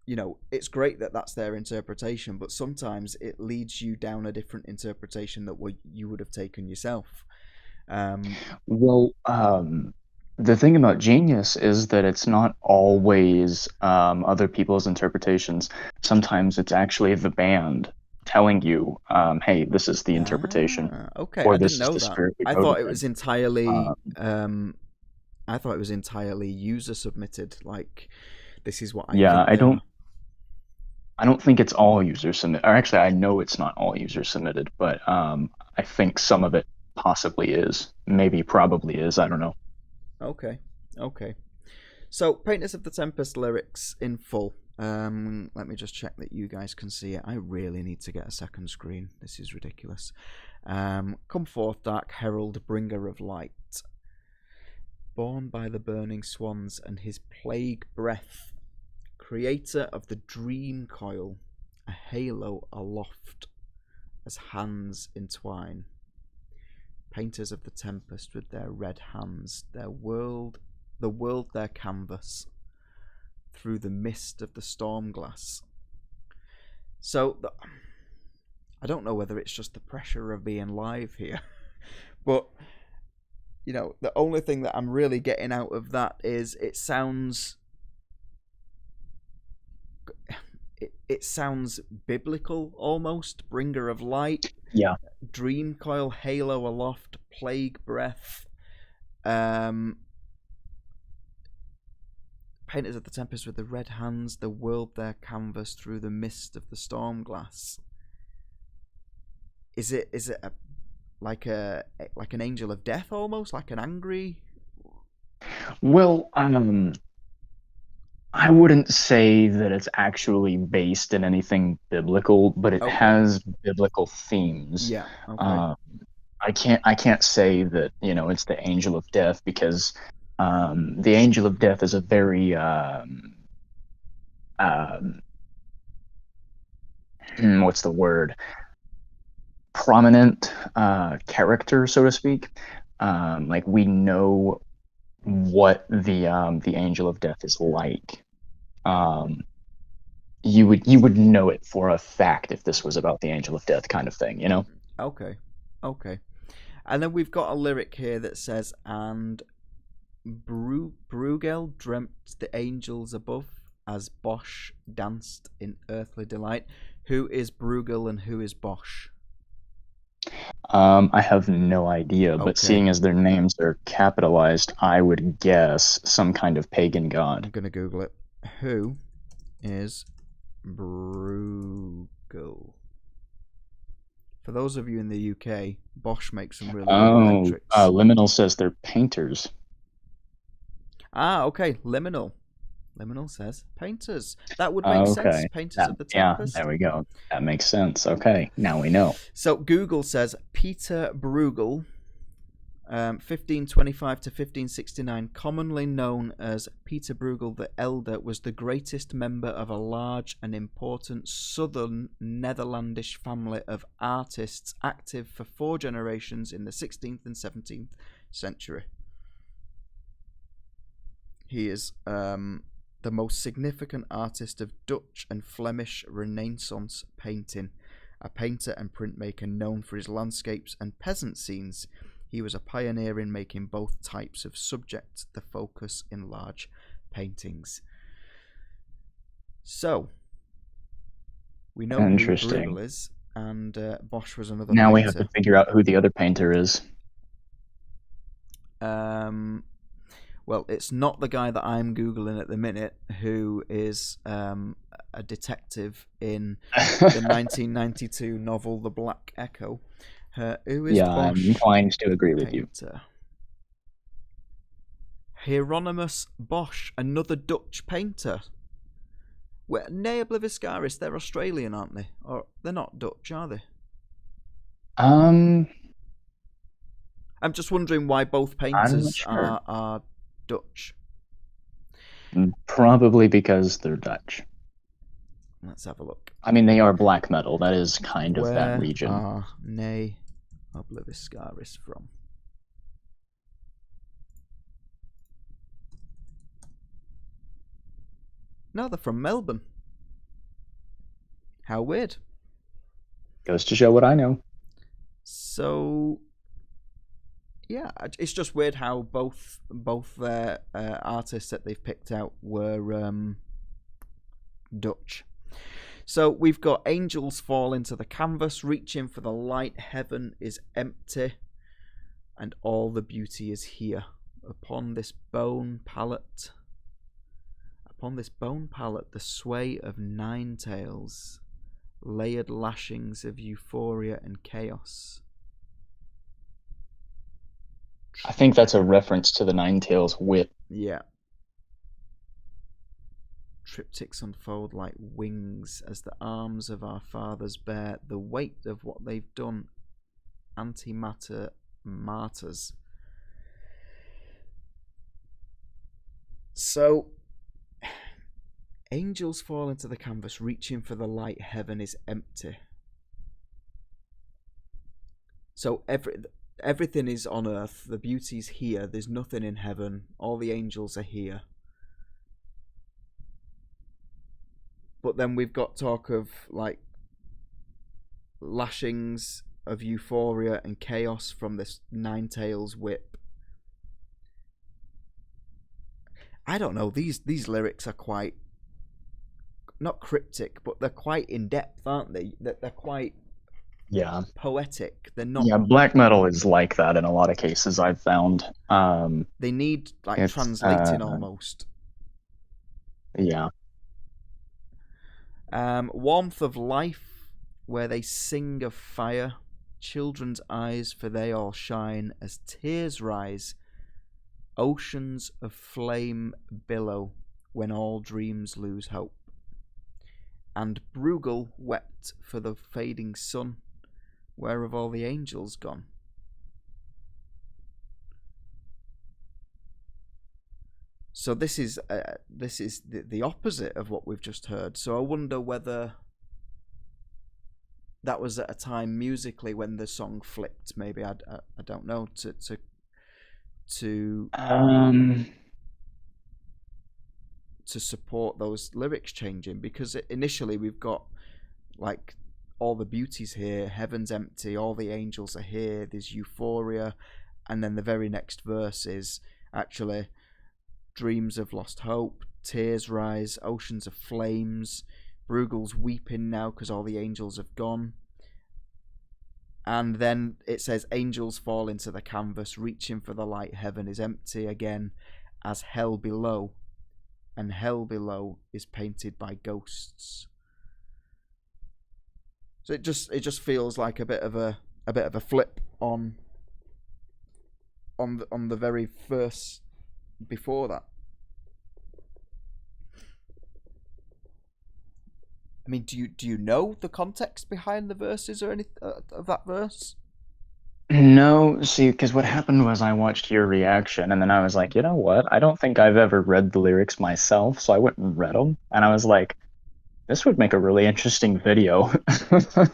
Speaker 1: you know, it's great that that's their interpretation, but sometimes it leads you down a different interpretation that you would have taken yourself.
Speaker 3: Well, the thing about Genius is that it's not always other people's interpretations. Sometimes it's actually the band telling you, "Hey, this is the interpretation,"
Speaker 1: Okay,
Speaker 3: or
Speaker 1: I didn't
Speaker 3: "This is
Speaker 1: know
Speaker 3: the
Speaker 1: that.
Speaker 3: spirit we
Speaker 1: I
Speaker 3: go
Speaker 1: thought
Speaker 3: to
Speaker 1: it was
Speaker 3: then."
Speaker 1: entirely.
Speaker 3: Um,
Speaker 1: I thought it was entirely user submitted. Like, this is what I
Speaker 3: yeah,
Speaker 1: think they are.
Speaker 3: I don't think it's all user submitted. Or actually, I know it's not all user submitted, but I think some of it possibly is. Maybe probably is. I don't know.
Speaker 1: Okay, okay. So, Painters of the Tempest lyrics in full. Let me just check that you guys can see it. I really need to get a second screen. This is ridiculous. Come forth, dark herald, bringer of light. Born by the burning swans and his plague breath, creator of the dream coil, a halo aloft as hands entwine. Painters of the tempest with their red hands, the world their canvas, through the mist of the storm glass. So, I don't know whether it's just the pressure of being live here, but, you know, the only thing that I'm really getting out of that is it sounds biblical almost. Bringer of light,
Speaker 3: Yeah.
Speaker 1: dream coil, halo aloft, plague breath. Painters of the tempest with the red hands, the world their canvas, through the mist of the storm glass. Is it like an angel of death, almost like an angry?
Speaker 3: Well, I wouldn't say that it's actually based in anything biblical, but it has biblical themes.
Speaker 1: Yeah. Okay.
Speaker 3: I can't say that, you know, it's the angel of death, because the angel of death is a very what's the word? Prominent character, so to speak. Like, we know what the angel of death is like. You would know it for a fact if this was about the angel of death, kind of thing, you know?
Speaker 1: Okay. And then we've got a lyric here that says, and Bruegel dreamt the angels above as Bosch danced in earthly delight. Who is Bruegel and who is Bosch?
Speaker 3: I have no idea, but seeing as their names are capitalized, I would guess some kind of pagan god.
Speaker 1: I'm gonna Google it. Who is Bruegel? For those of you in the UK, Bosch makes some really good electrics.
Speaker 3: Liminal says they're painters.
Speaker 1: Okay. Liminal says painters. That would make sense. Painters of the Tempest.
Speaker 3: Yeah, there we go. That makes sense. Okay, now we know.
Speaker 1: So Google says Peter Bruegel, 1525 to 1569, commonly known as Peter Bruegel the Elder, was the greatest member of a large and important southern Netherlandish family of artists active for 4 generations in the 16th and 17th century. He is the most significant artist of Dutch and Flemish Renaissance painting, a painter and printmaker known for his landscapes and peasant scenes. He was a pioneer in making both types of subject the focus in large paintings. So, we know who Bruegel is, and Bosch was another
Speaker 3: Now
Speaker 1: painter.
Speaker 3: we have to figure out who the other painter is.
Speaker 1: Well, it's not the guy that I'm Googling at the minute, who is a detective in the 1992 novel The Black Echo. Who is Bosch?
Speaker 3: I'm inclined to agree with you.
Speaker 1: Hieronymus Bosch, another Dutch painter. Nea Bliviscaris, they're Australian, aren't they? Or they're not Dutch, are they?
Speaker 3: I'm
Speaker 1: just wondering why both painters are Dutch.
Speaker 3: Probably because they're Dutch.
Speaker 1: Let's have a look.
Speaker 3: I mean, they are black metal. That is kind of that region.
Speaker 1: Where are Nea Bliviscaris from? No, they're from Melbourne. How weird.
Speaker 3: Goes to show what I know.
Speaker 1: So, Yeah, it's just weird how both their artists that they've picked out were Dutch. So we've got angels fall into the canvas, reaching for the light. Heaven is empty, and all the beauty is here. Upon this bone pallet, the sway of nine tails, layered lashings of euphoria and chaos.
Speaker 3: I think that's a reference to the Nine Tails whip.
Speaker 1: Yeah. Triptychs unfold like wings as the arms of our fathers bear the weight of what they've done. Antimatter martyrs. So, angels fall into the canvas, reaching for the light. Heaven is empty. So everything is on earth. The beauty's here. There's nothing in heaven. All the angels are here. But then we've got talk of like lashings of euphoria and chaos from this Nine Tails whip. I don't know. These lyrics are quite not cryptic, but they're quite in depth, aren't they? They're quite poetic. They're not.
Speaker 3: Yeah, black metal is like that in a lot of cases. I've found.
Speaker 1: They need like translating almost.
Speaker 3: Yeah.
Speaker 1: Warmth of life, where they sing of fire, children's eyes, for they all shine as tears rise. Oceans of flame billow when all dreams lose hope. And Bruegel wept for the fading sun, where have all the angels gone? So this is the opposite of what we've just heard. So I wonder whether that was at a time musically when the song flipped. Maybe I don't know to support those lyrics changing, because initially we've got like all the beauty's here, heaven's empty, all the angels are here, there's euphoria, and then the very next verse is actually dreams of lost hope, tears rise, oceans of flames, Bruegel's weeping now because all the angels have gone. And then it says angels fall into the canvas, reaching for the light. Heaven is empty again as hell below, and hell below is painted by ghosts. So it just feels like a bit of a flip on the very verse before that. I mean, do you know the context behind the verses or anything of that verse?
Speaker 3: No, see, because what happened was I watched your reaction, and then I was like, you know what? I don't think I've ever read the lyrics myself, so I went and read them, and I was like, this would make a really interesting video,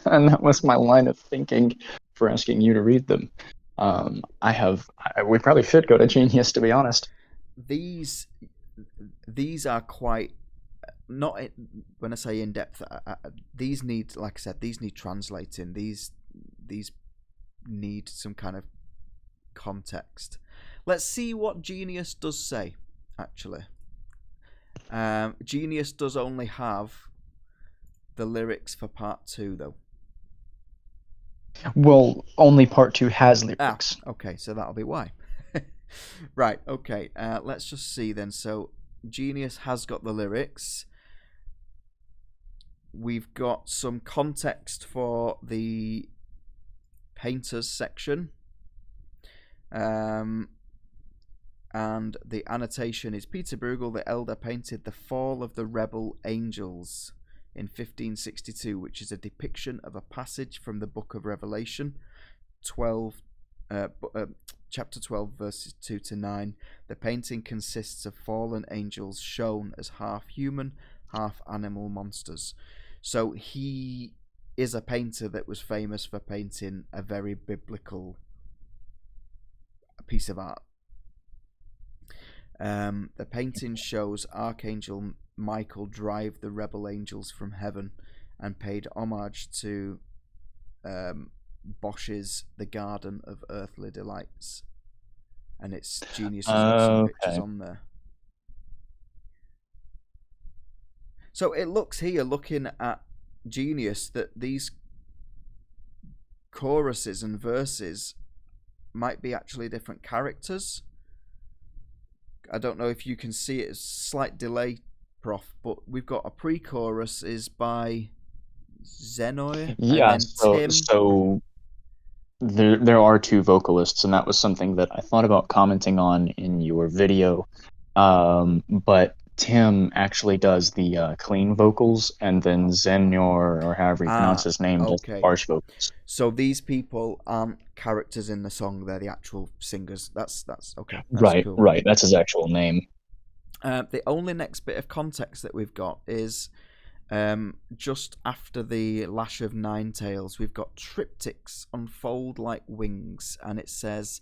Speaker 3: and that was my line of thinking for asking you to read them. We probably should go to Genius, to be honest.
Speaker 1: These are quite. Not when I say in depth. These need, like I said, these need translating. These need some kind of context. Let's see what Genius does say. Actually, Genius does only have the lyrics for part 2, though.
Speaker 3: Well, only part 2 has lyrics.
Speaker 1: Okay, so that'll be why. Right. Okay. Let's just see then. So Genius has got the lyrics. We've got some context for the painters section. And the annotation is Peter Bruegel the Elder painted the fall of the rebel angels in 1562, which is a depiction of a passage from the book of Revelation, chapter 12, verses 2 to 9. The painting consists of fallen angels shown as half human, half animal monsters. So he is a painter that was famous for painting a very biblical piece of art. The painting shows Archangel Michael drive the rebel angels from heaven and paid homage to Bosch's The Garden of Earthly Delights. and it's Genius has got some pictures
Speaker 3: Okay.
Speaker 1: on there. So it looks here, looking at Genius, that these choruses and verses might be actually different characters. I don't know if you can see it. It's slight delay, Prof, but we've got a pre-chorus is by Zenoy,
Speaker 3: Yeah,
Speaker 1: and then Tim.
Speaker 3: so there are two vocalists, and that was something that I thought about commenting on in your video. But Tim actually does the clean vocals, and then Zenyor, or however you pronounce his name, does the harsh vocals.
Speaker 1: So these people aren't characters in the song; they're the actual singers. That's okay. That's
Speaker 3: Right,
Speaker 1: cool.
Speaker 3: right. That's his actual name.
Speaker 1: The only next bit of context that we've got is just after the lash of nine tails, we've got triptychs unfold like wings, and it says,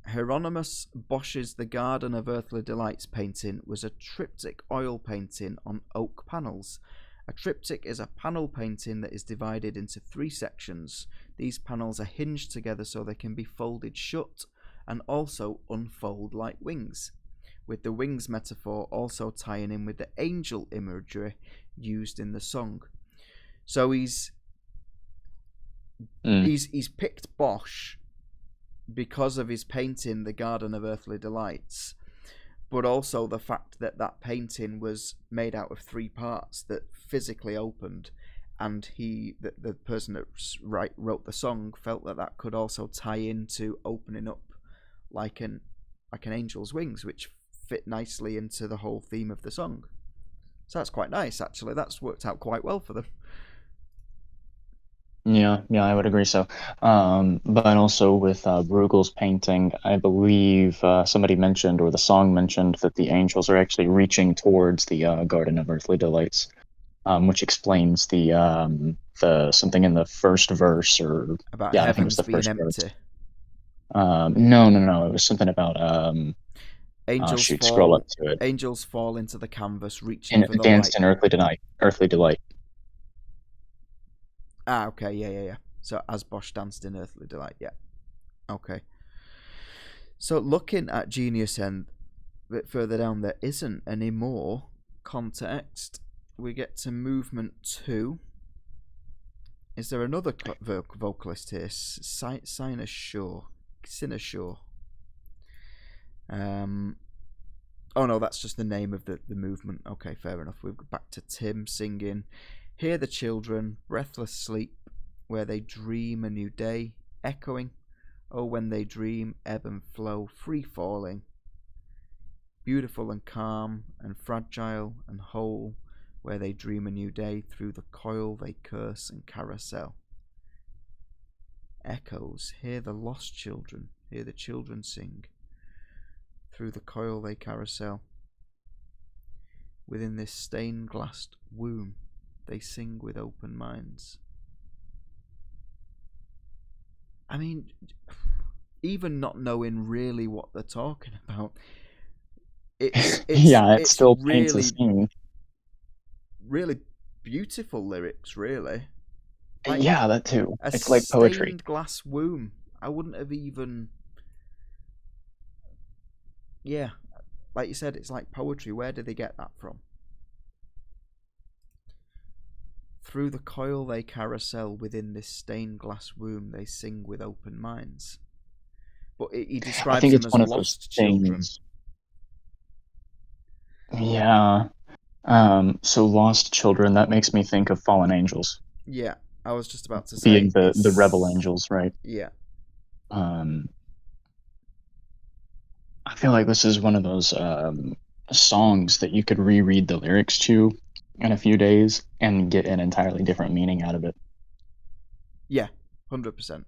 Speaker 1: Hieronymus Bosch's The Garden of Earthly Delights painting was a triptych oil painting on oak panels. A triptych is a panel painting that is divided into three sections. These panels are hinged together so they can be folded shut and also unfold like wings, with the wings metaphor also tying in with the angel imagery used in the song. So he's picked Bosch because of his painting The Garden of Earthly Delights, but also the fact that that painting was made out of three parts that physically opened, and the person that wrote the song felt that could also tie into opening up like an angel's wings, which fit nicely into the whole theme of the song. So that's quite nice, actually. That's worked out quite well for them.
Speaker 3: Yeah, I would agree so. But also with Bruegel's painting, I believe somebody mentioned, or the song mentioned, that the angels are actually reaching towards the Garden of Earthly Delights, which explains the something in the first verse, or
Speaker 1: about
Speaker 3: yeah, I think it was the
Speaker 1: being
Speaker 3: first
Speaker 1: empty.
Speaker 3: verse. No, it was something about
Speaker 1: angels
Speaker 3: scroll up to it.
Speaker 1: Angels fall into the canvas, reaching for the
Speaker 3: danced
Speaker 1: light.
Speaker 3: in earthly delight.
Speaker 1: Ah, okay, yeah. So as Bosch danced in Earthly Delight, yeah. Okay. So looking at Genius and a bit further down, there isn't any more context. We get to movement 2. Is there another vocalist here? Sinner Shaw. Oh no, that's just the name of the movement. Okay, fair enough. We'll go back to Tim singing. Hear the children, breathless sleep, where they dream a new day, echoing, oh, when they dream, ebb and flow, free falling, beautiful and calm and fragile and whole, where they dream a new day, through the coil they curse and carousel. Echoes, hear the lost children, hear the children sing, through the coil they carousel. Within this stained glassed womb, they sing with open minds. I mean, even not knowing really what they're talking about, it's
Speaker 3: still
Speaker 1: really,
Speaker 3: paints a scene.
Speaker 1: Really beautiful lyrics, really.
Speaker 3: Like, yeah, that too. It's like
Speaker 1: stained
Speaker 3: poetry.
Speaker 1: Glass womb. I wouldn't have even. Yeah, like you said, it's like poetry. Where did they get that from? Through the coil they carousel, within this stained glass womb they sing with open minds. But he describes them as lost children.
Speaker 3: Yeah. So lost children, that makes me think of fallen angels.
Speaker 1: Yeah, I was just about to say.
Speaker 3: Being the rebel angels, right?
Speaker 1: Yeah.
Speaker 3: I feel like this is one of those songs that you could reread the lyrics to in a few days and get an entirely different meaning out of it.
Speaker 1: Yeah, 100%.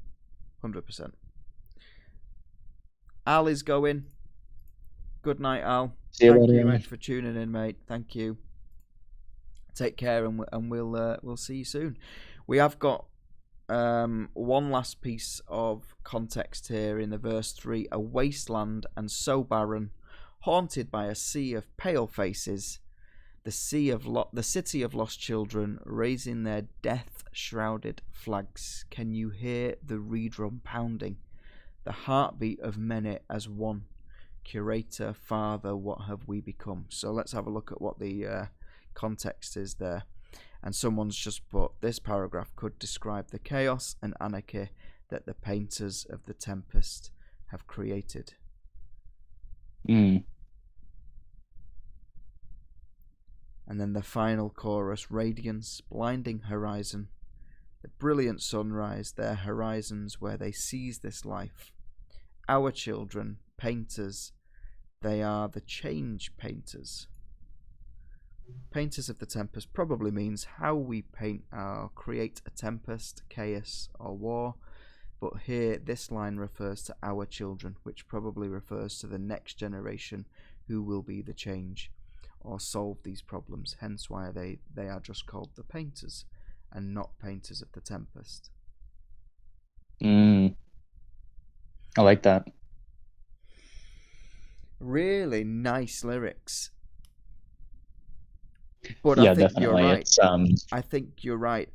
Speaker 1: 100%. Al is going. Good night, Al. Thank you, mate, for tuning in, mate. Thank you. Take care, and we'll see you soon. We have got one last piece of context here in the verse 3. A wasteland and so barren, haunted by a sea of pale faces, the city of lost children raising their death-shrouded flags. Can you hear the reed drum pounding? the heartbeat of many as one. Curator, Father, what have we become? So let's have a look at what the context is there. And someone's just put, this paragraph could describe the chaos and anarchy that the painters of the Tempest have created.
Speaker 3: Mm.
Speaker 1: And then the final chorus, radiance, blinding horizon, the brilliant sunrise, their horizons where they seize this life. Our children, painters, they are the change painters. Painters of the Tempest probably means how we paint or create a tempest, chaos, or war. But here, this line refers to our children, which probably refers to the next generation who will be the change or solve these problems. Hence why they are just called the painters and not painters of the Tempest.
Speaker 3: I like that.
Speaker 1: Really nice lyrics. But
Speaker 3: yeah,
Speaker 1: I think
Speaker 3: definitely.
Speaker 1: you're right.
Speaker 3: It's,
Speaker 1: I think you're right.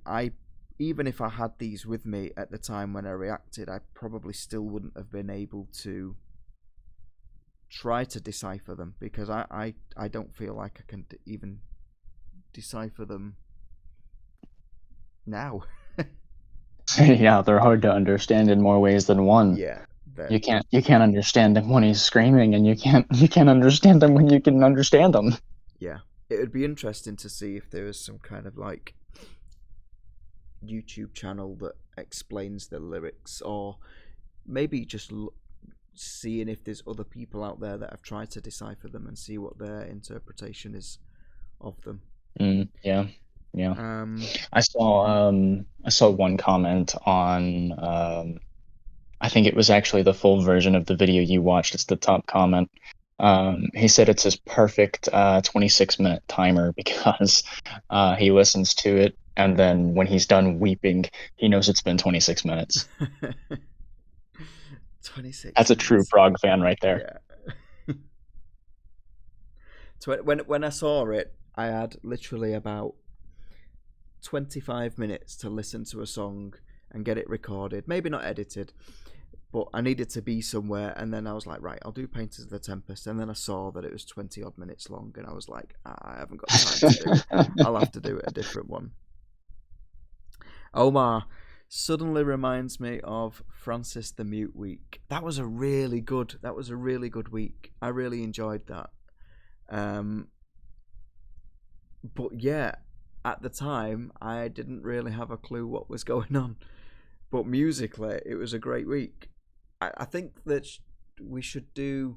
Speaker 1: Even if I had these with me at the time when I reacted, I probably still wouldn't have been able to try to decipher them, because I don't feel like I can even decipher them now.
Speaker 3: yeah, they're hard to understand in more ways than one.
Speaker 1: Yeah.
Speaker 3: You can't understand him when he's screaming, and you can't understand him when you can understand him.
Speaker 1: Yeah. It would be interesting to see if there is some kind of like YouTube channel that explains the lyrics, or maybe just seeing if there's other people out there that have tried to decipher them and see what their interpretation is of them.
Speaker 3: Yeah. I saw one comment on I think it was actually the full version of the video you watched. It's the top comment. He said it's his perfect 26-minute timer because he listens to it, and then when he's done weeping, he knows it's been 26 minutes.
Speaker 1: 26
Speaker 3: That's a true prog fan right there.
Speaker 1: Yeah. So when I saw it, I had literally about 25 minutes to listen to a song and get it recorded. Maybe not edited, but I needed to be somewhere, and then I was like, right, I'll do Painters of the Tempest, and then I saw that it was 20 odd minutes long, and I was like, I haven't got time to do it. I'll have to do it a different one. Omar suddenly reminds me of Francis the Mute week. That was a really good week. I really enjoyed that. But yeah, at the time I didn't really have a clue what was going on. But musically, it was a great week. I think that we should do...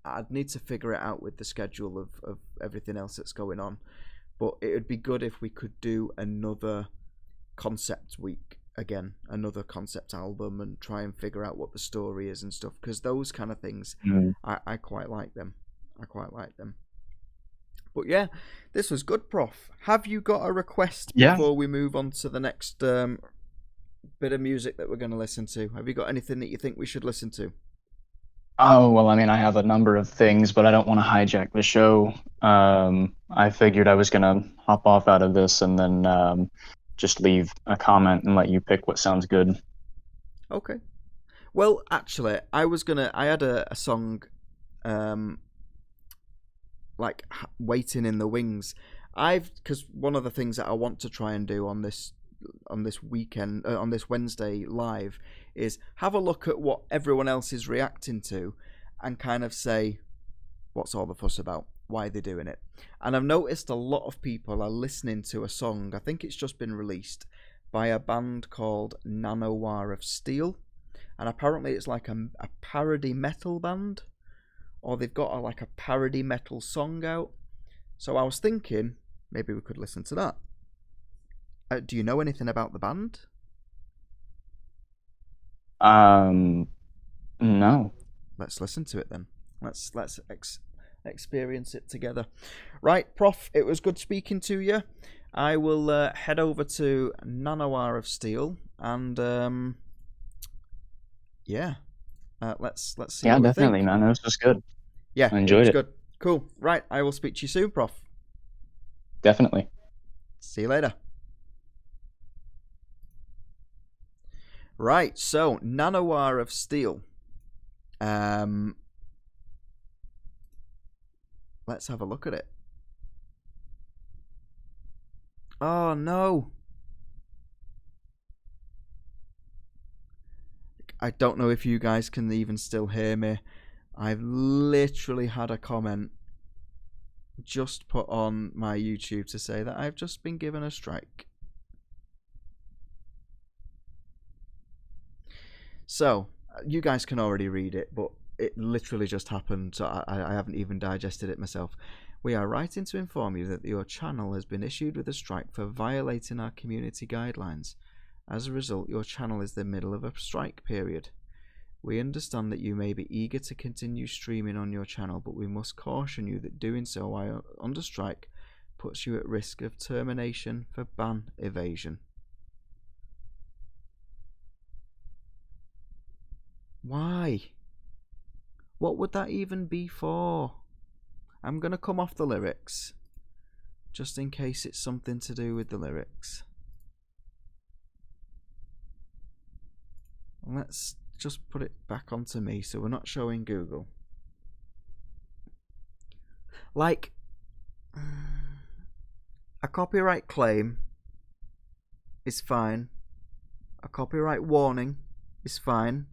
Speaker 1: I'd need to figure it out with the schedule of everything else that's going on. But it would be good if we could do another concept week again, another concept album, and try and figure out what the story is and stuff. Because those kind of things, I quite like them. But yeah, this was good, Prof. Have you got a request before we move on to the next bit of music that we're going to listen to? Have you got anything that you think we should listen to?
Speaker 3: Oh, well, I mean, I have a number of things, but I don't want to hijack the show. I figured I was going to hop off out of this and then just leave a comment and let you pick what sounds good.
Speaker 1: Okay. Well, actually, I had a song like Waiting in the Wings. Because one of the things that I want to try and do on this weekend, on this Wednesday live, is have a look at what everyone else is reacting to and kind of say, what's all the fuss about? Why are they doing it? And I've noticed a lot of people are listening to a song, I think it's just been released, by a band called Nanowar of Steel. And apparently it's like a parody metal band, or they've got a parody metal song out. So I was thinking maybe we could listen to that. Do you know anything about the band?
Speaker 3: No.
Speaker 1: Let's listen to it then. Let's experience it together. Right, Prof, it was good speaking to you. I will head over to Nanowar of Steel and let's see.
Speaker 3: Yeah,
Speaker 1: what
Speaker 3: definitely,
Speaker 1: we think.
Speaker 3: man. It was just good.
Speaker 1: Yeah,
Speaker 3: I enjoyed it.
Speaker 1: Good. Cool. Right, I will speak to you soon, Prof.
Speaker 3: Definitely.
Speaker 1: See you later. Right, so Nanowire of Steel. Let's have a look at it. Oh no. I don't know if you guys can even still hear me. I've literally had a comment just put on my YouTube to say that I've just been given a strike. So, you guys can already read it, but it literally just happened, so I haven't even digested it myself. We are writing to inform you that your channel has been issued with a strike for violating our community guidelines. As a result, your channel is in the middle of a strike period. We understand that you may be eager to continue streaming on your channel, but we must caution you that doing so while under strike puts you at risk of termination for ban evasion. Why? What would that even be for? I'm going to come off the lyrics, just in case it's something to do with the lyrics. Let's just put it back onto me so we're not showing Google. Like, a copyright claim is fine. A copyright warning is fine.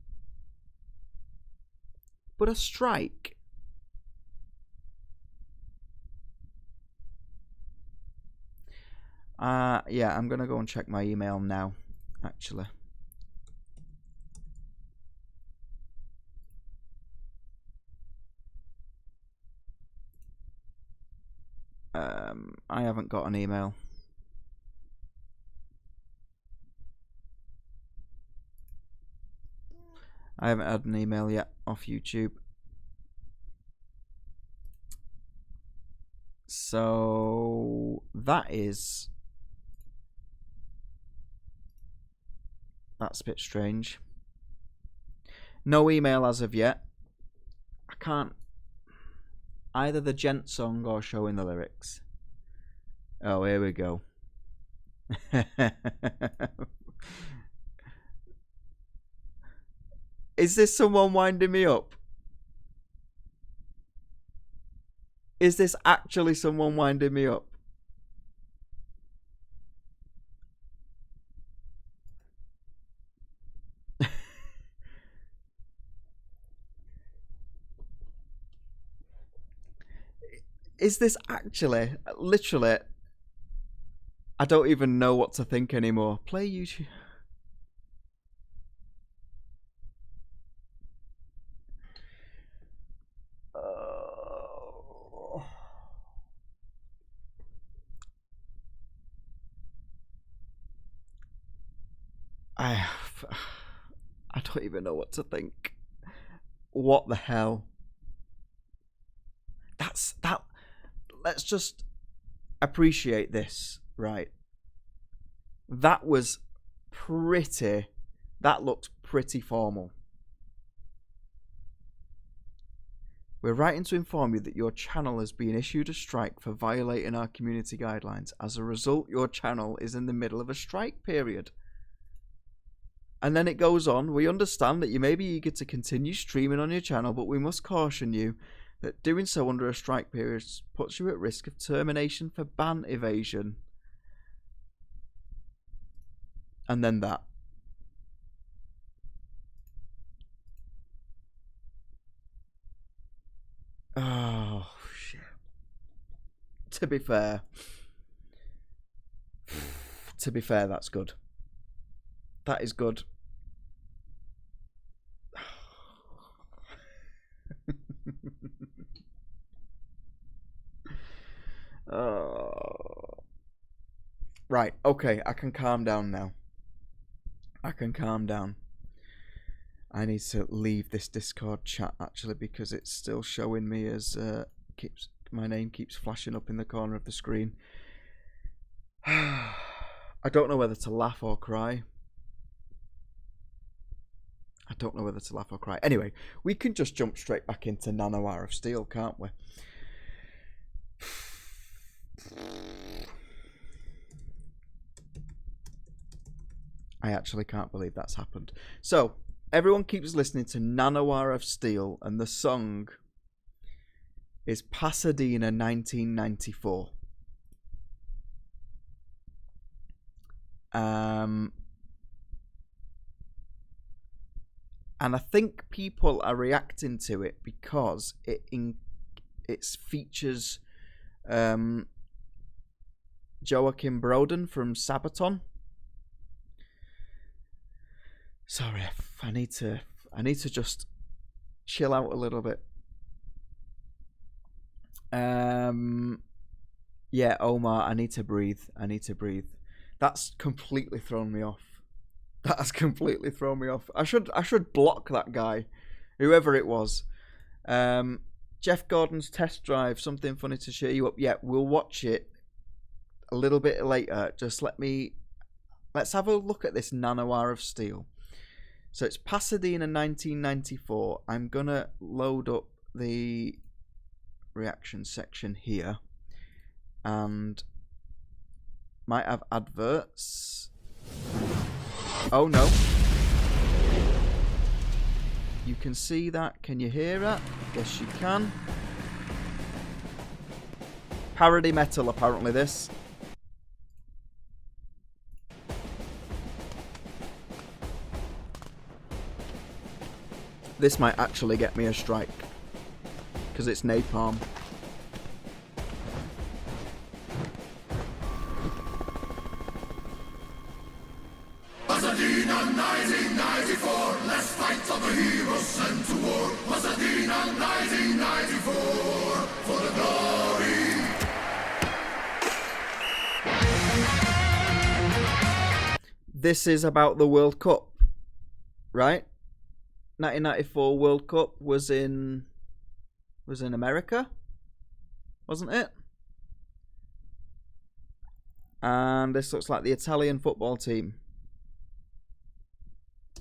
Speaker 1: But a strike? Yeah, I'm going to go and check my email now, actually. I haven't got an email. I haven't had an email yet off YouTube. So that's a bit strange. No email as of yet. I can't either the gent song or showing the lyrics. Oh, here we go. Is this someone winding me up? Is this actually someone winding me up? Is this actually, literally, I don't even know what to think anymore. Play YouTube. I don't even know what to think. What the hell? That. Let's just appreciate this, right? That was pretty. That looked pretty formal. We're writing to inform you that your channel has been issued a strike for violating our community guidelines. As a result, your channel is in the middle of a strike period. And then it goes on, we understand that you may be eager to continue streaming on your channel, but we must caution you that doing so under a strike period puts you at risk of termination for ban evasion. And then that. Oh, shit. To be fair, that's good. That is good. Right, okay, I can calm down now. I can calm down. I need to leave this Discord chat actually because it's still showing me as my name keeps flashing up in the corner of the screen. I don't know whether to laugh or cry. I don't know whether to laugh or cry. Anyway, we can just jump straight back into Nanowire of Steel, can't we? I actually can't believe that's happened. So, everyone keeps listening to Nanowar of Steel, and the song is Pasadena 1994. And I think people are reacting to it because it features Joachim Broden from Sabaton. Sorry, I need to just chill out a little bit. Yeah, Omar, I need to breathe. That's completely thrown me off. I should block that guy, whoever it was. Jeff Gordon's Test Drive, something funny to cheer you up. Yeah, we'll watch it a little bit later. Just let's have a look at this Nanowar of Steel. So it's Pasadena 1994. I'm gonna load up the reaction section here, and might have adverts. Oh no. You can see that. Can you hear that? Yes, you can. Parody metal, apparently, this. This might actually get me a strike, because it's napalm.
Speaker 5: Pasadena 1994, let's fight for the heroes sent to war. Pasadena 1994, for the glory.
Speaker 1: This is about the World Cup, right? 1994 World Cup was in America, wasn't it? And this looks like the Italian football team.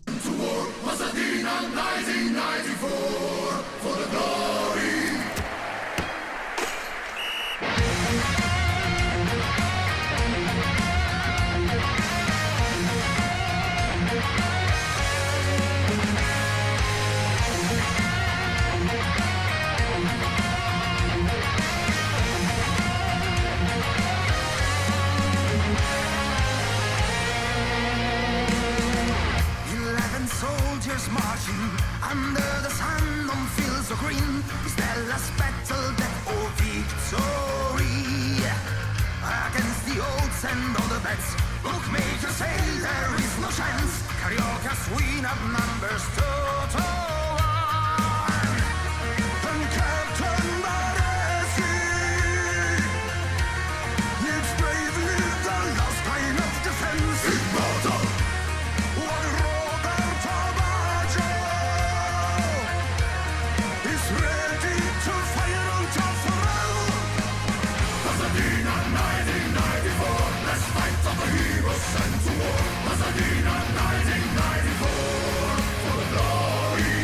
Speaker 5: Pasadena 1994, for the glory. Soldiers marching under the sun on fields of green. Is their last battle, death or victory? Against the odds and all the bets, bookmakers say there is no chance. Carioca's win outnumbers 2-1. And Captain Baresi leads bravely the last line of defense. Immortal. Sent to war, Pasadena 1994, for the glory.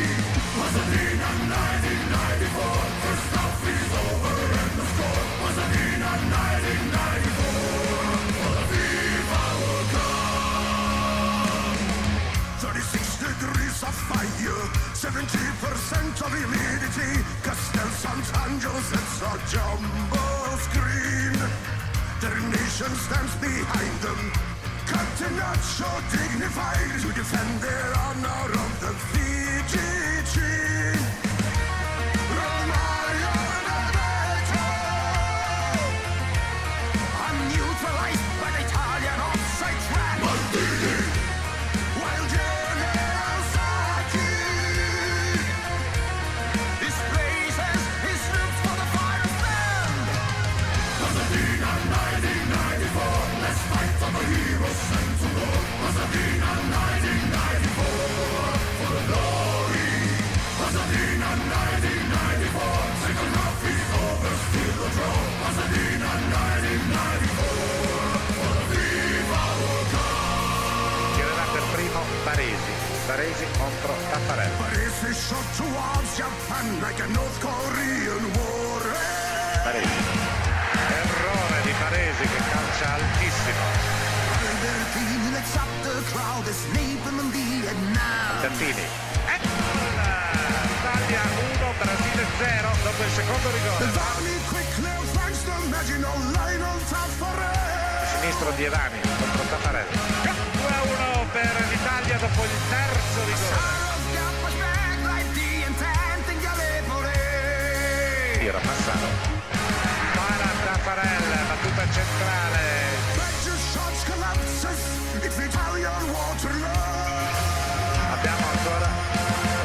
Speaker 5: Pasadena 1994, first half is over and the score. Pasadena 1994, for the FIFA World Cup. 36 degrees of fire, 70% of humidity. Castel Sant'Angelo sets a jumbo screen. Their nation stands behind them. Catenaccio dignified to defend their honor of the Fiji. Romario Bebeto, unneutralized by the Italian offside trap. Maldini, while General Sacchi displaces his troops for the final stand. Pasadena 1994, let's fight for the heroes sent to war. Pasadena 1994, for the glory. Pasadena 1994, second half is over, still a draw. Pasadena 1994, for the FIFA World Cup.
Speaker 6: Tirerà per primo Baresi contro Taffarelli.
Speaker 5: Baresi shot towards Japan like a North Korean war.
Speaker 6: Baresi. Errore di Baresi che calcia altissimo.
Speaker 5: Albertini lets up the crowd
Speaker 6: Bertini. Italia 1, Brasile 0 dopo il secondo rigore. Sinistro Dievani contro Taffarelli. 2-1 per l'Italia dopo il terzo rigore. Tiro Massaro. Para Taffarelli, battuta centrale. Abbiamo ancora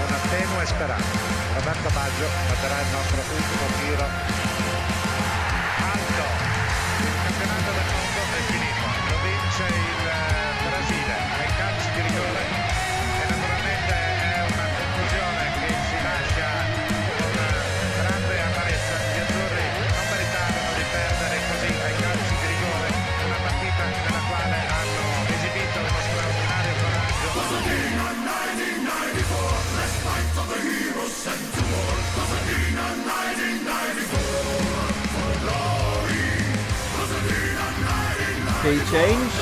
Speaker 6: una tenue speranza. Roberto Baggio batterà il nostro ultimo tiro alto. Il campionato del mondo è finito, lo vince il Brasile ai calci di rigore e naturalmente è una conclusione che si lascia con grande amarezza. Gli azzurri non meritavano di perdere così ai calci di rigore una partita nella quale hanno esibito uno straordinario coraggio.
Speaker 1: Key change.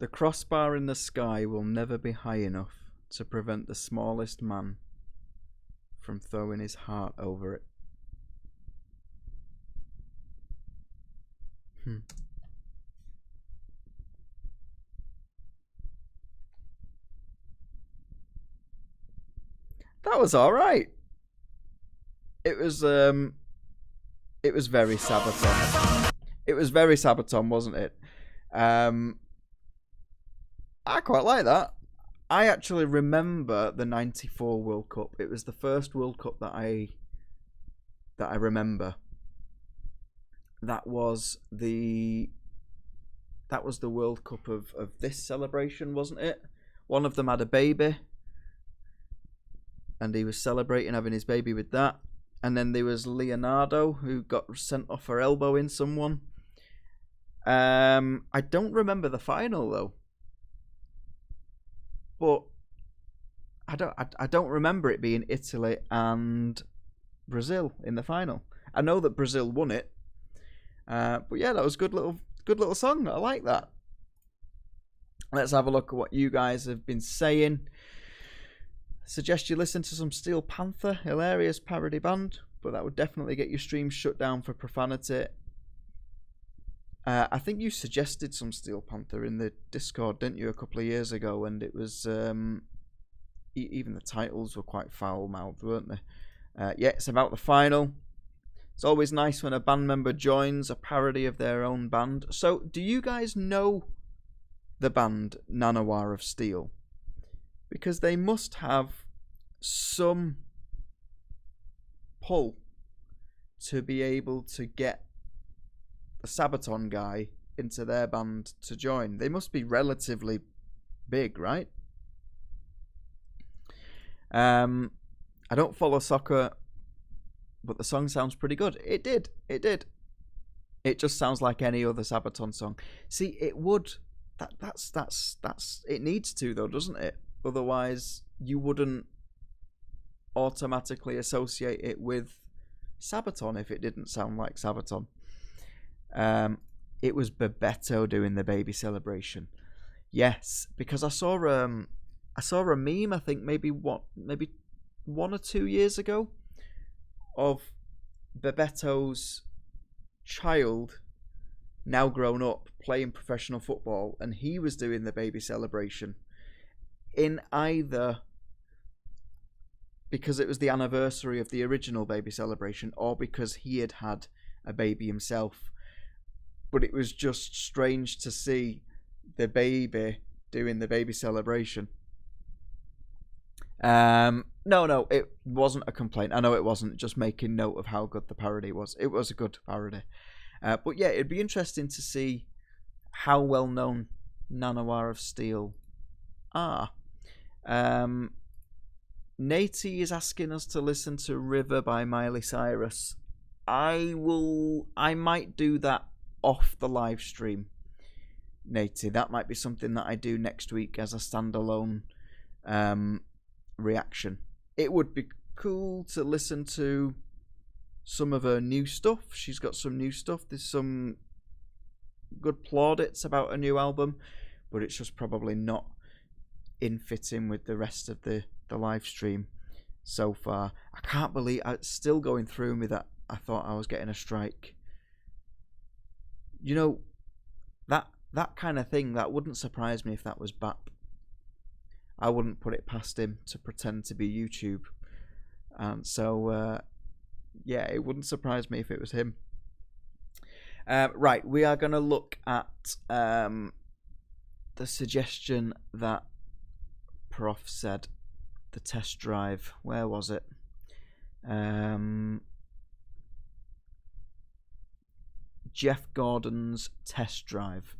Speaker 1: The crossbar in the sky will never be high enough to prevent the smallest man from throwing his heart over it. That was all right. It was very Sabaton. It was very Sabaton, wasn't it? I quite like that. I actually remember the '94 World Cup. It was the first World Cup that I remember. That was the World Cup of this celebration, wasn't it? One of them had a baby, and he was celebrating having his baby with that. And then there was Leonardo, who got sent off for elbowing someone. I don't remember the final though. But I don't remember it being Italy and Brazil in the final. I know that Brazil won it, but yeah, that was a good little song. I like that. Let's have a look at what you guys have been saying. Suggest you listen to some Steel Panther, hilarious parody band, but that would definitely get your stream shut down for profanity. I think you suggested some Steel Panther in the Discord, didn't you, a couple of years ago? And it was even the titles were quite foul-mouthed, weren't they? Yeah, it's about the final. It's always nice when a band member joins a parody of their own band. So, do you guys know the band Nanowar of Steel? Because they must have some pull to be able to get the Sabaton guy into their band to join. They must be relatively big, right? I don't follow soccer, but the song sounds pretty good. It did. It just sounds like any other Sabaton song. See, it would. That's. It needs to though, doesn't it? Otherwise, you wouldn't automatically associate it with Sabaton if it didn't sound like Sabaton. It was Bebeto doing the baby celebration. Yes, because I saw a meme, I think maybe 1 or 2 years ago, of Bebeto's child, now grown up, playing professional football, and he was doing the baby celebration in either because it was the anniversary of the original baby celebration or because he had had a baby himself. But it was just strange to see the baby doing the baby celebration. No, it wasn't a complaint. I know it wasn't, just making note of how good the parody was. It was a good parody. But yeah, it'd be interesting to see how well known Nanowar of Steel are. Natey is asking us to listen to River by Miley Cyrus. I might do that off the live stream, Natey. That might be something that I do next week as a standalone reaction. It would be cool to listen to some of her new stuff. She's got some new stuff. There's some good plaudits about a new album, but it's just probably not in fitting with the rest of the live stream so far. I can't believe it's still going through me that I thought I was getting a strike. You know, that kind of thing, that wouldn't surprise me if that was BAP. I wouldn't put it past him to pretend to be YouTube. And so, yeah, it wouldn't surprise me if it was him. Right, we are going to look at the suggestion that Prof said, the test drive. Where was it? Jeff Gordon's test drive.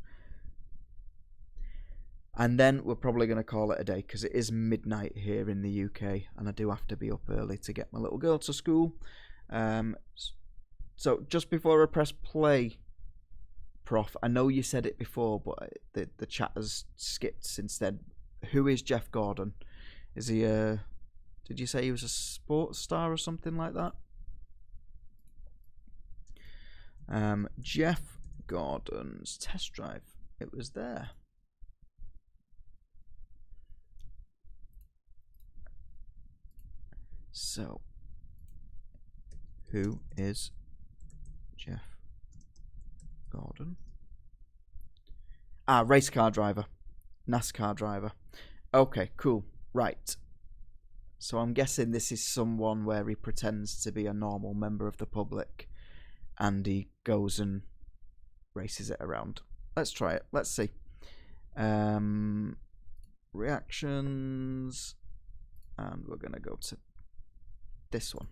Speaker 1: And then we're probably going to call it a day because it is midnight here in the UK and I do have to be up early to get my little girl to school. So just before I press play, Prof, I know you said it before, but the chat has skipped since then. Who is Jeff Gordon? Is he did you say he was a sports star or something like that? Jeff Gordon's test drive. It was there. So, who is Jeff Gordon? Race car driver. NASCAR driver. Okay, cool. Right. So I'm guessing this is someone where he pretends to be a normal member of the public and he goes and races it around. Let's try it. Let's see. Reactions. And we're going to go to this one.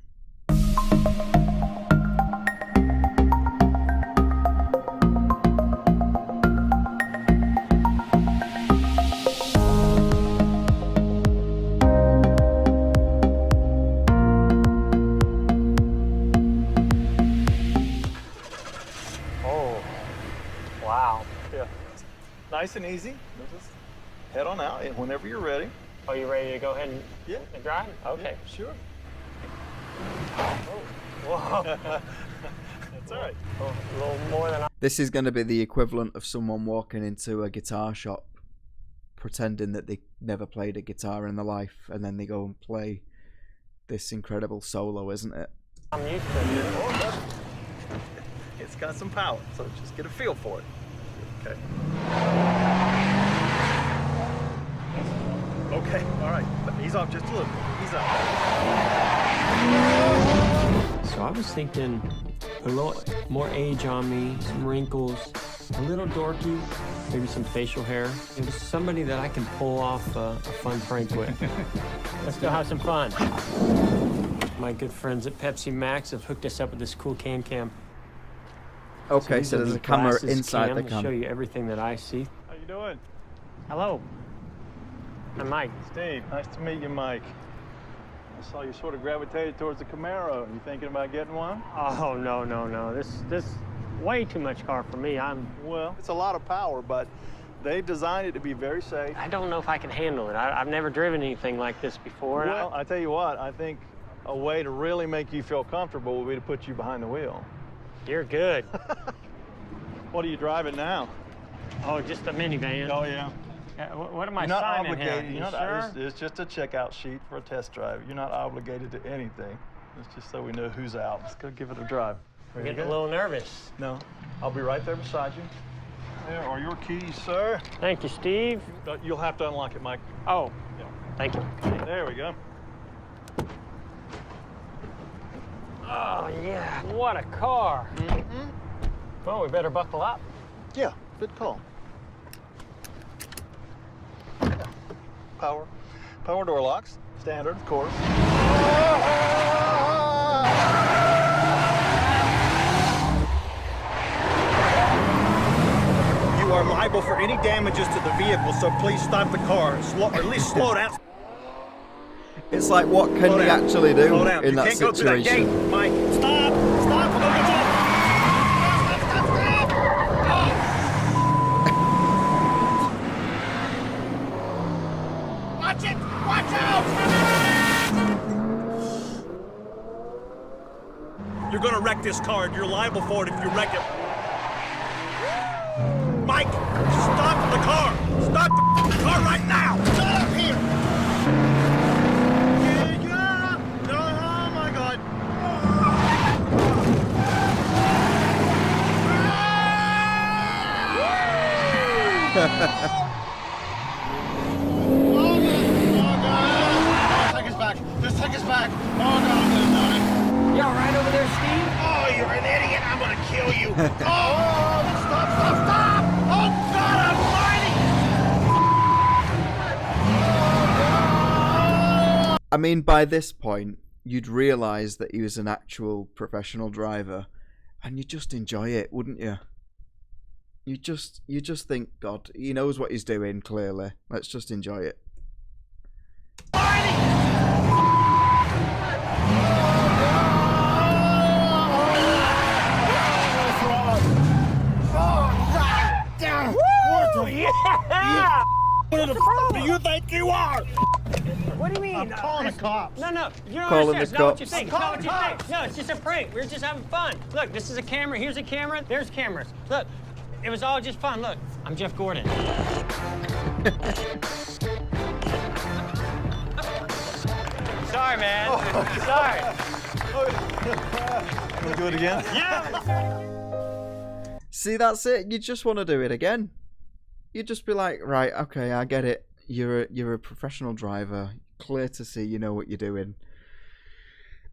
Speaker 7: Nice and easy. We'll just head on out whenever you're ready.
Speaker 8: Are you ready to go ahead and, and drive? Okay.
Speaker 7: Yeah, sure.
Speaker 8: Oh. Whoa.
Speaker 7: That's all right.
Speaker 8: A little more than I...
Speaker 1: This is going to be the equivalent of someone walking into a guitar shop pretending that they never played a guitar in their life and then they go and play this incredible solo, isn't it?
Speaker 8: I'm used to it.
Speaker 7: Oh, it's got some power, so just get a feel for it. Okay. Okay, all right. Ease off just a little bit. Ease off.
Speaker 8: So I was thinking a little more age on me, some wrinkles, a little dorky, maybe some facial hair. It was somebody that I can pull off a fun prank with. Let's go have some fun. My good friends at Pepsi Max have hooked us up with this cool cam.
Speaker 1: Okay, so there's a camera
Speaker 8: glasses
Speaker 1: inside the
Speaker 8: to
Speaker 1: cam.
Speaker 8: show you everything that I see.
Speaker 7: How you doing?
Speaker 8: Hello. I'm Mike.
Speaker 7: Steve, nice to meet you, Mike. I saw you sort of gravitated towards the Camaro. You thinking about getting one?
Speaker 8: Oh, no. This way too much car for me.
Speaker 7: Well, it's a lot of power, but they designed it to be very safe.
Speaker 8: I don't know if I can handle it. I've never driven anything like this before.
Speaker 7: Well, I tell you what, I think a way to really make you feel comfortable would be to put you behind the wheel.
Speaker 8: You're good.
Speaker 7: What are you driving now?
Speaker 8: Oh, just a minivan.
Speaker 7: Oh, yeah.
Speaker 8: What am I
Speaker 7: You're not
Speaker 8: signing
Speaker 7: obligated.
Speaker 8: here?
Speaker 7: You're not,
Speaker 8: sure?
Speaker 7: it's just a checkout sheet for a test drive. You're not obligated to anything. It's just so we know who's out. Let's go give it a drive.
Speaker 8: I'm getting a little nervous.
Speaker 7: No, I'll be right there beside you. There are your keys, sir.
Speaker 8: Thank you, Steve.
Speaker 7: You'll have to unlock it, Mike.
Speaker 8: Oh,
Speaker 7: Yeah.
Speaker 8: thank you.
Speaker 7: There we go.
Speaker 8: Oh, yeah. What a car.
Speaker 7: Mm-hmm.
Speaker 8: Well, we better buckle up.
Speaker 7: Yeah, good call. Yeah. Power door locks. Standard, of course. You are my
Speaker 9: liable for any damages to the vehicle, so please stop the car, or at least slow down.
Speaker 1: It's like, what can you actually do
Speaker 9: Slow down.
Speaker 1: in
Speaker 9: You
Speaker 1: that
Speaker 9: can't go through that
Speaker 1: situation?
Speaker 9: gate, Mike. Stop! Stop! Stop!
Speaker 5: Watch it! Watch out!
Speaker 9: You're gonna wreck this car, and you're liable for it if you wreck it. Mike, stop the car! Stop the car right now! Get up here! Yeah. Oh my God!
Speaker 5: Take us back. Just take us back. Oh, no.
Speaker 8: You all right over there, Steve?
Speaker 9: Oh, you're an idiot! I'm gonna kill you!
Speaker 5: Oh, stop! Oh, God almighty!
Speaker 1: I mean, by this point, you'd realise that he was an actual professional driver, and you'd just enjoy it, wouldn't you? You just think, God, he knows what he's doing, clearly. Let's just enjoy it.
Speaker 8: Yeah!
Speaker 9: Who the f*** do you think you are?
Speaker 8: What do you mean?
Speaker 9: I'm calling the cops.
Speaker 8: No, you don't
Speaker 1: Calling
Speaker 8: understand.
Speaker 1: the
Speaker 8: It's not what you
Speaker 1: cops.
Speaker 8: think. It's not what you think. No, it's just a prank. We're just having fun. Look, this is a camera. Here's a camera. There's cameras. Look, it was all just fun. Look, I'm Jeff Gordon. Sorry, man. Sorry.
Speaker 7: Can we do it again?
Speaker 8: Yeah.
Speaker 1: See, that's it. You just want to do it again. You'd just be like, right, okay, I get it. You're a professional driver. Clear to see you know what you're doing.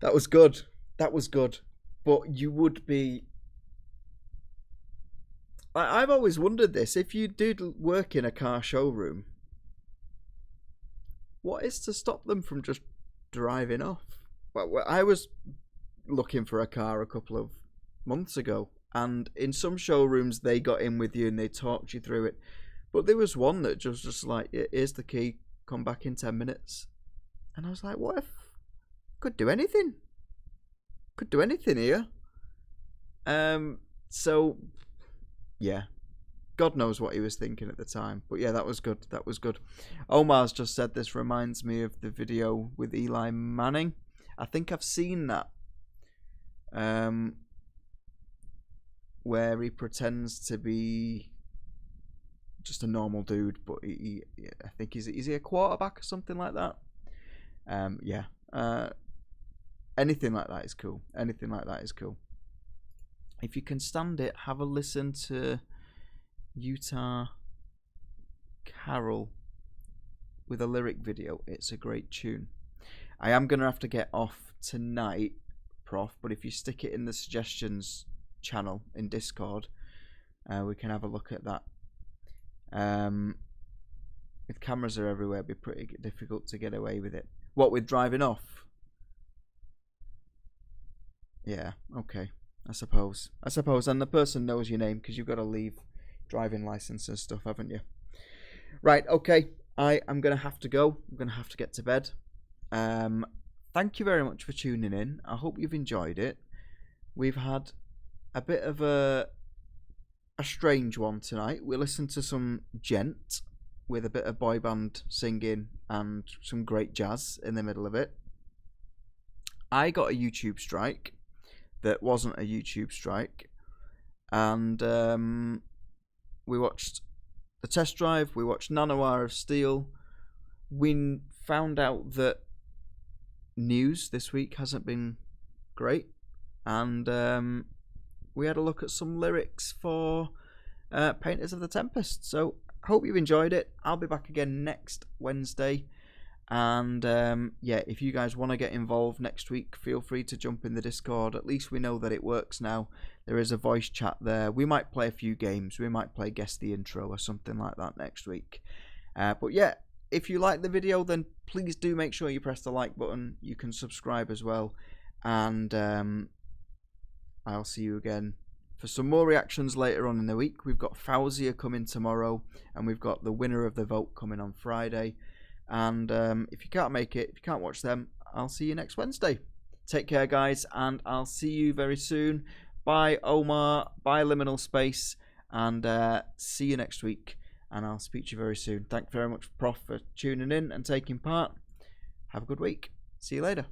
Speaker 1: That was good. That was good. But you would be... I've always wondered this. If you did work in a car showroom, what is to stop them from just driving off? Well, I was looking for a car a couple of months ago, and in some showrooms they got in with you and they talked you through it. But there was one that just like, here's the key, come back in 10 minutes. And I was like, what if I could do anything? Could do anything here. So yeah, God knows what he was thinking at the time. But yeah, that was good. That was good. Omar's just said this reminds me of the video with Eli Manning. I think I've seen that. Where he pretends to be just a normal dude, but I think is he a quarterback or something like that? Yeah. Anything like that is cool. Anything like that is cool. If you can stand it, have a listen to Utah Carol with a lyric video. It's a great tune. I am going to have to get off tonight, Prof, but if you stick it in the suggestions channel in Discord, we can have a look at that. If cameras are everywhere, it'd be pretty difficult to get away with it. What, with driving off? Yeah, okay. I suppose. And the person knows your name because you've got to leave driving license and stuff, haven't you? Right, okay. I am going to have to go. I'm going to have to get to bed. Thank you very much for tuning in. I hope you've enjoyed it. We've had a bit of a strange one tonight. We listened to some gent with a bit of boy band singing and some great jazz in the middle of it. I got a YouTube strike that wasn't a YouTube strike, and we watched the test drive, we watched Nanowire of Steel. We found out that news this week hasn't been great, and we had a look at some lyrics for Painters of the Tempest. So hope you enjoyed it. I'll be back again next Wednesday. And yeah, if you guys want to get involved next week, feel free to jump in the Discord. At least we know that it works now. There is a voice chat there. We might play a few games. We might play Guess the Intro or something like that next week. But yeah, if you like the video, then please do make sure you press the like button. You can subscribe as well. And I'll see you again for some more reactions later on in the week. We've got Fauzia coming tomorrow, and we've got the winner of the vote coming on Friday. And if you can't make it, if you can't watch them, I'll see you next Wednesday. Take care, guys, and I'll see you very soon. Bye, Omar. Bye, Liminal Space. And see you next week. And I'll speak to you very soon. Thank you very much, Prof, for tuning in and taking part. Have a good week. See you later.